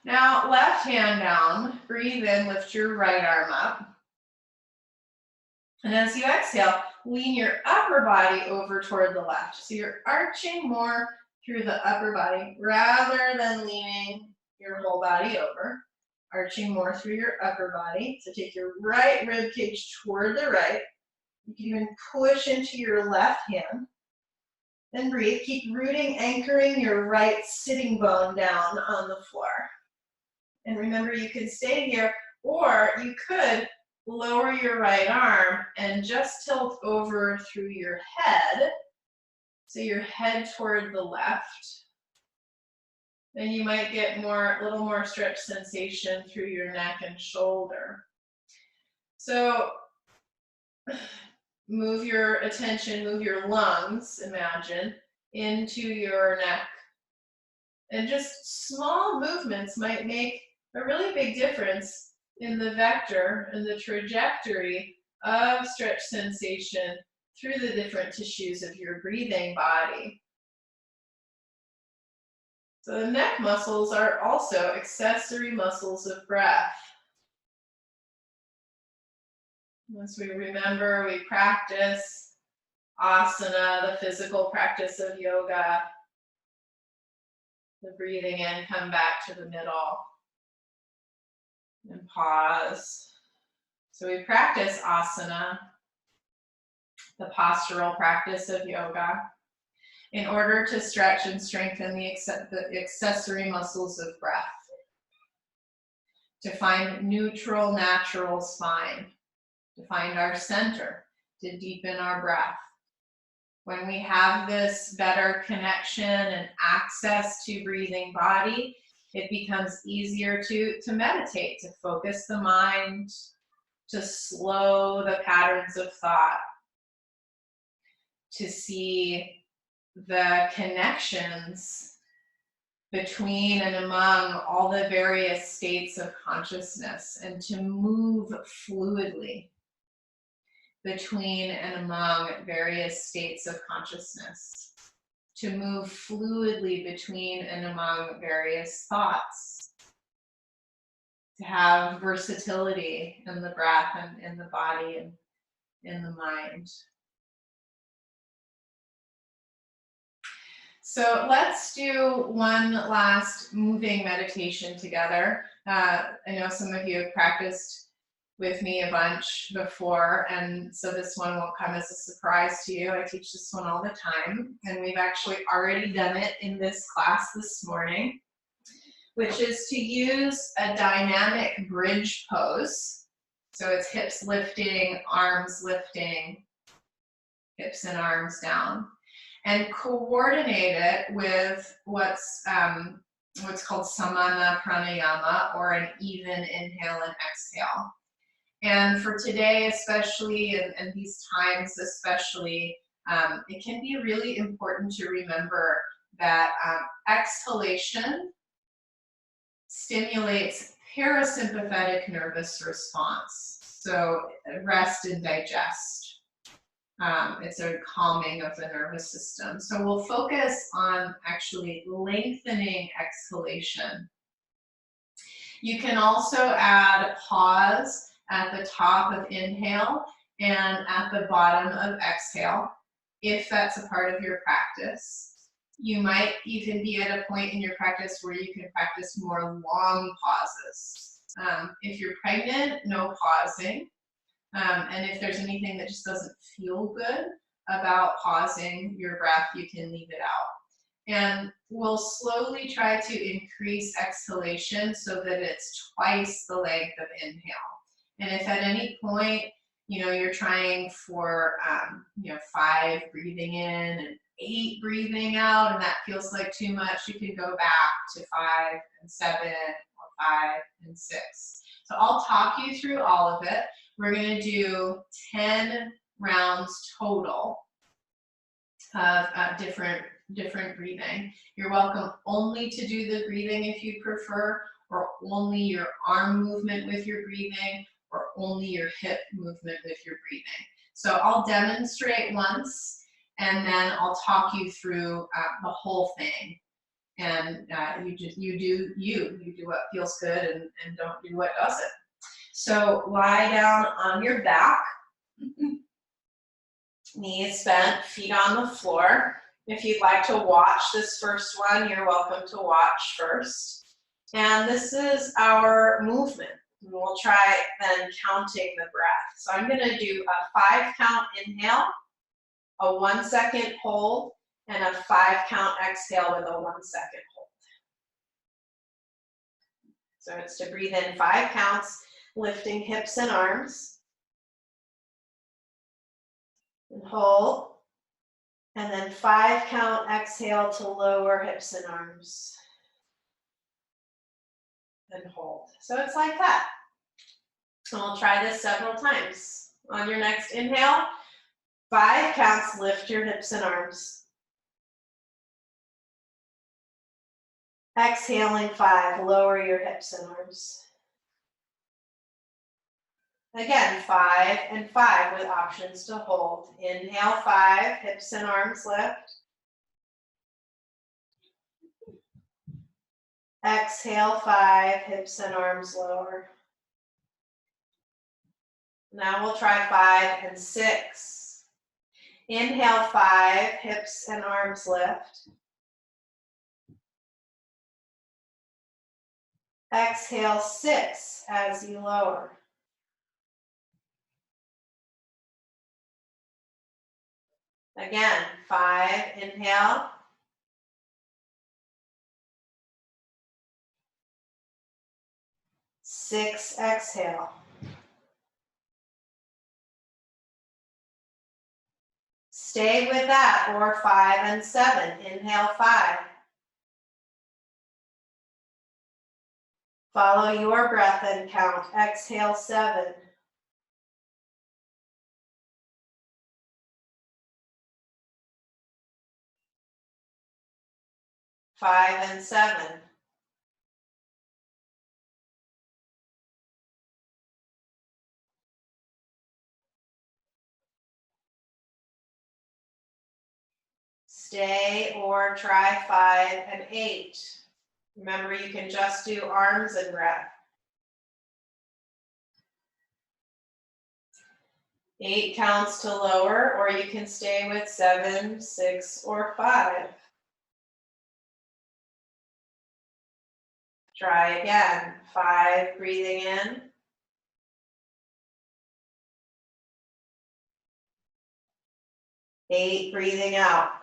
Speaker 2: Now, left hand down, breathe in, lift your right arm up. And as you exhale, lean your upper body over toward the left. So you're arching more through the upper body rather than leaning your whole body over. Arching more through your upper body. So take your right rib cage toward the right. You can even push into your left hand. Then breathe. Keep rooting, anchoring your right sitting bone down on the floor. And remember, you can stay here, or you could lower your right arm and just tilt over through your head. So your head toward the left. Then you might get a little more stretch sensation through your neck and shoulder. So move your attention, move your lungs, imagine, into your neck. And just small movements might make a really big difference in the vector and the trajectory of stretch sensation through the different tissues of your breathing body. So the neck muscles are also accessory muscles of breath. Once we remember, we practice asana, the physical practice of yoga. The breathing in, come back to the middle. And pause. So we practice asana, the postural practice of yoga, in order to stretch and strengthen the accessory muscles of breath, to find neutral, natural spine, to find our center, to deepen our breath. When we have this better connection and access to breathing body, it becomes easier to meditate, to focus the mind, to slow the patterns of thought, to see the connections between and among all the various states of consciousness, and to move fluidly between and among various states of consciousness, to move fluidly between and among various thoughts, to have versatility in the breath and in the body and in the mind. So let's do one last moving meditation together. I know some of you have practiced with me a bunch before, and so this one won't come as a surprise to you. I teach this one all the time, and we've actually already done it in this class this morning, which is to use a dynamic bridge pose. So it's hips lifting, arms lifting, hips and arms down, and coordinate it with what's called samana pranayama, or an even inhale and exhale. And for today especially, and these times especially, it can be really important to remember that exhalation stimulates parasympathetic nervous response. So rest and digest. It's a calming of the nervous system. So we'll focus on actually lengthening exhalation. You can also add pause at the top of inhale and at the bottom of exhale, if that's a part of your practice. You might even be at a point in your practice where you can practice more long pauses. If you're pregnant, no pausing. And if there's anything that just doesn't feel good about pausing your breath, you can leave it out. And we'll slowly try to increase exhalation so that it's twice the length of inhale. And if at any point, you're trying for, 5 breathing in and 8 breathing out, and that feels like too much, you can go back to 5 and 7 or 5 and 6. So I'll talk you through all of it. We're going to do 10 rounds total of different breathing. You're welcome only to do the breathing if you prefer, or only your arm movement with your breathing, or only your hip movement with your breathing. So I'll demonstrate once, and then I'll talk you through the whole thing. And you do what feels good and don't do what doesn't. So lie down on your back, knees bent, feet on the floor. If you'd like to watch this first one, you're welcome to watch first. And this is our movement. And we'll try then counting the breath. So I'm going to do a 5-count inhale, a 1-second hold, and a 5-count exhale with a 1-second hold. So it's to breathe in 5 counts, lifting hips and arms. And hold. And then 5-count exhale to lower hips and arms. And hold. So it's like that. And we'll try this several times. On your next inhale, 5 counts, lift your hips and arms. Exhaling 5, lower your hips and arms. Again, 5 and 5 with options to hold. Inhale 5, hips and arms lift. Exhale 5, hips and arms lower. Now we'll try 5 and 6. Inhale 5, hips and arms lift. Exhale 6 as you lower. Again, 5, inhale. 6, exhale. Stay with that, or 5 and 7. Inhale 5. Follow your breath and count. Exhale 7. Five and 7. Stay or try 5 and 8. Remember, you can just do arms and breath. 8 counts to lower, or you can stay with 7, 6, or 5. Try again. 5, breathing in. 8, breathing out.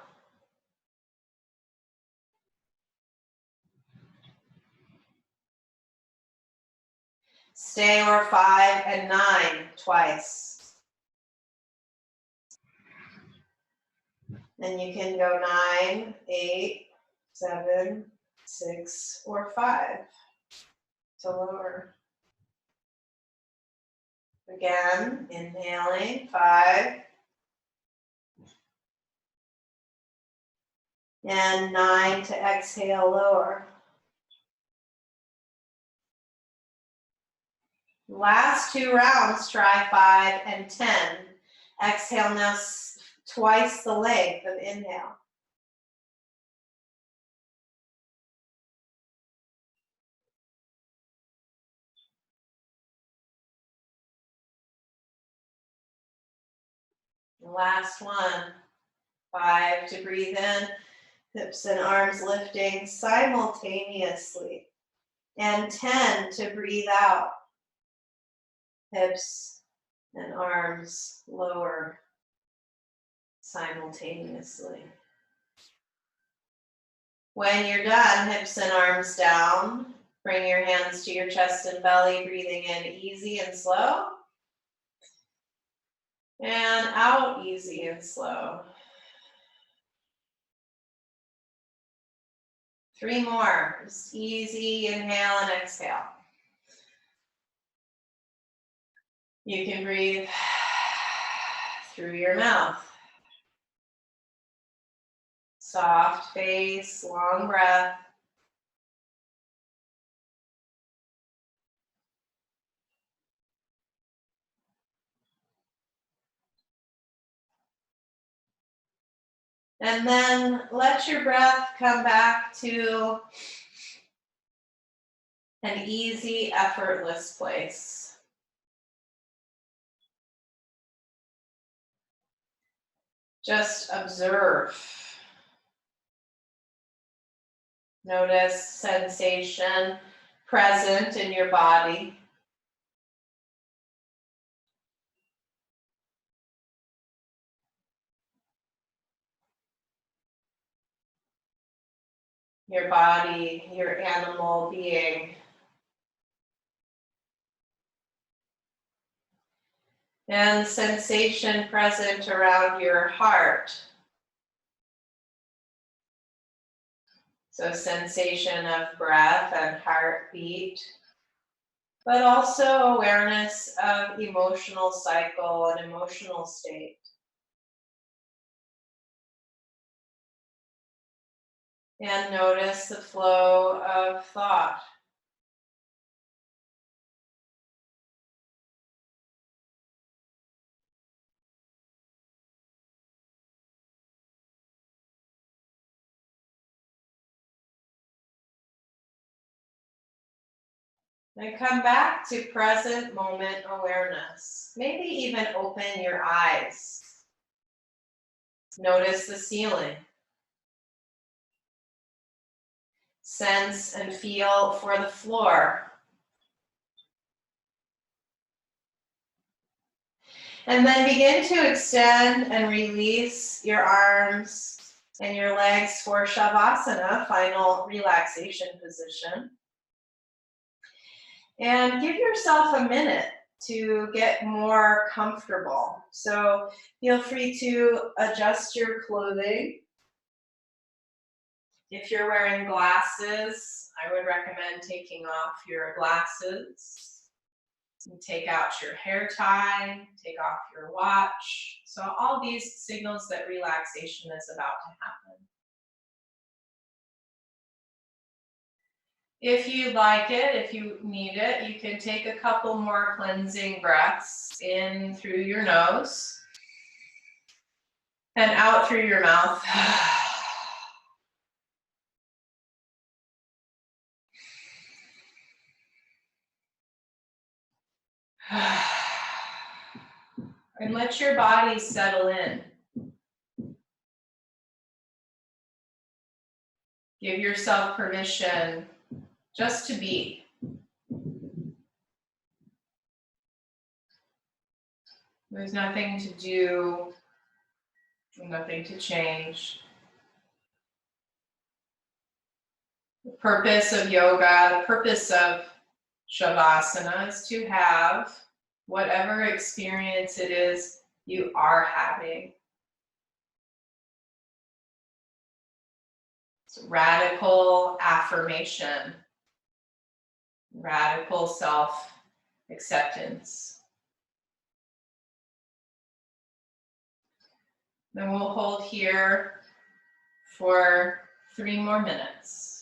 Speaker 2: Stay or 5 and 9 twice. And you can go 9, 8, 7, 6, or 5 to lower. Again, inhaling, 5. And 9 to exhale, lower. Last 2 rounds, try 5 and 10. Exhale now twice the length of inhale.
Speaker 1: Last one. 5 to breathe in, hips and arms lifting simultaneously. And 10 to breathe out, hips and arms lower simultaneously. When you're done, hips and arms down. Bring your hands to your chest and belly, breathing in easy and slow. And out easy and slow. 3 more. Just easy inhale and exhale. You can breathe through your mouth. Soft face, long breath. And then let your breath come back to an easy, effortless place. Just observe. Notice sensation present in your body. Your body, your animal being. And sensation present around your heart. So sensation of breath and heartbeat, but also awareness of emotional cycle and emotional state. And notice the flow of thought. And come back to present moment awareness. Maybe even open your eyes. Notice the ceiling. Sense and feel for the floor. And then begin to extend and release your arms and your legs for Shavasana, final relaxation position. And give yourself a minute to get more comfortable. So feel free to adjust your clothing. If you're wearing glasses, I would recommend taking off your glasses. Take out your hair tie, take off your watch. So all these signals that relaxation is about to happen. If you like it, if you need it, you can take a couple more cleansing breaths in through your nose and out through your mouth. And let your body settle in. Give yourself permission just to be. There's nothing to do, nothing to change. The purpose of yoga, the purpose of Shavasana is to have whatever experience it is you are having. It's radical affirmation, radical self-acceptance. Then we'll hold here for 3 more minutes.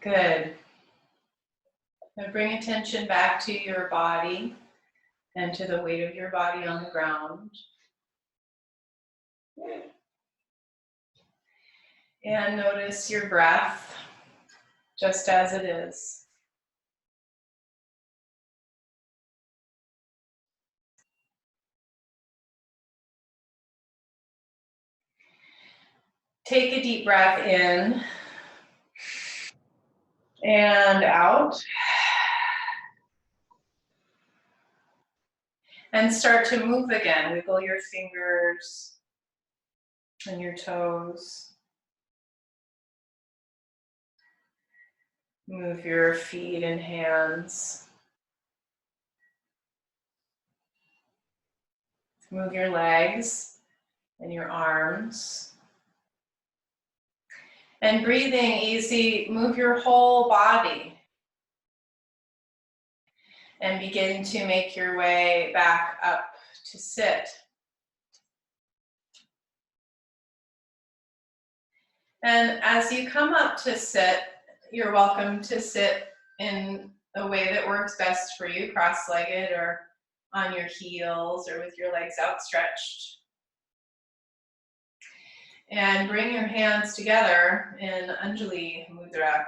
Speaker 2: Good. Now bring attention back to your body and to the weight of your body on the ground. And notice your breath just as it is. Take a deep breath in and out. And start to move again. Wiggle your fingers and your toes. Move your feet and hands. Move your legs and your arms. And breathing easy, move your whole body. And begin to make your way back up to sit. And as you come up to sit, you're welcome to sit in a way that works best for you, cross-legged or on your heels or with your legs outstretched. And bring your hands together in Anjali Mudra.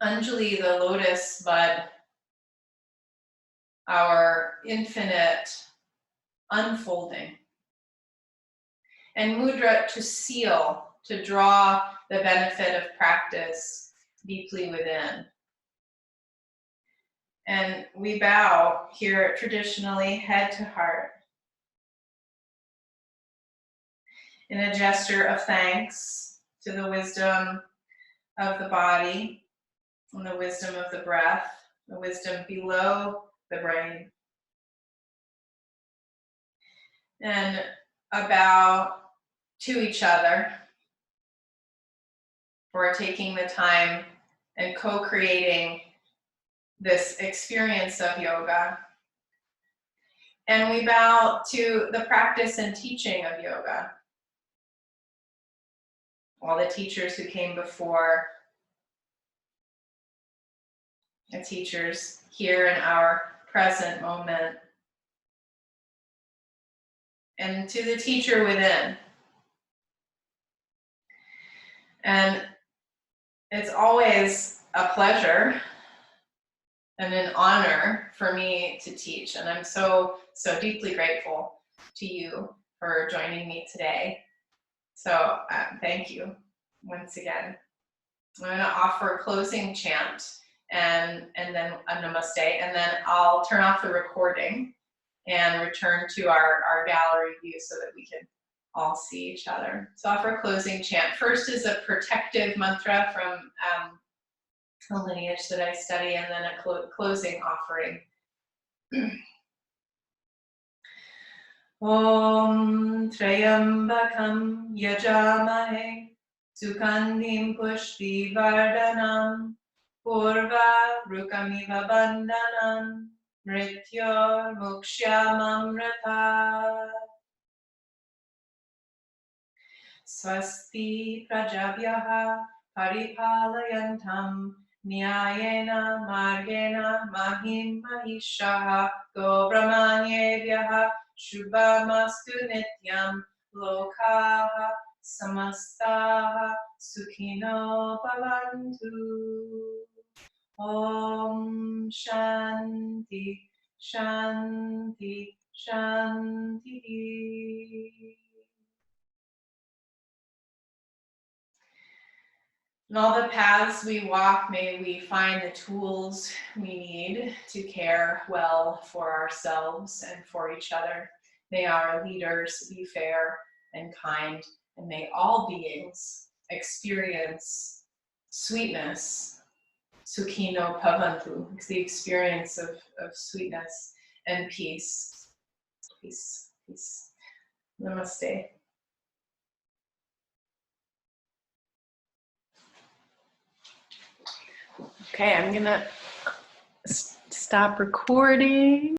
Speaker 2: Anjali, the lotus bud, our infinite unfolding. And mudra, to seal, to draw the benefit of practice deeply within. And we bow here traditionally head to heart in a gesture of thanks to the wisdom of the body and the wisdom of the breath, the wisdom below the brain. And a bow to each other for taking the time and co-creating this experience of yoga. And we bow to the practice and teaching of yoga. All the teachers who came before, the teachers here in our present moment, and to the teacher within. And it's always a pleasure and an honor for me to teach. And I'm so deeply grateful to you for joining me today. So thank you once again. I'm going to offer a closing chant and then a namaste, and then I'll turn off the recording and return to our gallery view so that we can all see each other. So offer a closing chant. First is a protective mantra from a lineage that I study, and then a closing offering. Om Trayambakam Yajamahe Sukandhim Pushti Vardhanam Purva Rukamiva Bandhanam Mrityor Mukshyamamrata. Swasti Prajabhyaha Paripalayantam Nyayena Margena Mahim Mahishaha Go Brahmanyebhyaha Shubhamastu Nityam Lokaha Samastaha Sukhino Bhavantu. Om Shanti Shanti Shanti. In all the paths we walk, may we find the tools we need to care well for ourselves and for each other. May our leaders be fair and kind, and may all beings experience sweetness, sukhino bhavantu, the experience of sweetness and peace. Peace, peace. Namaste. Okay, I'm gonna stop recording.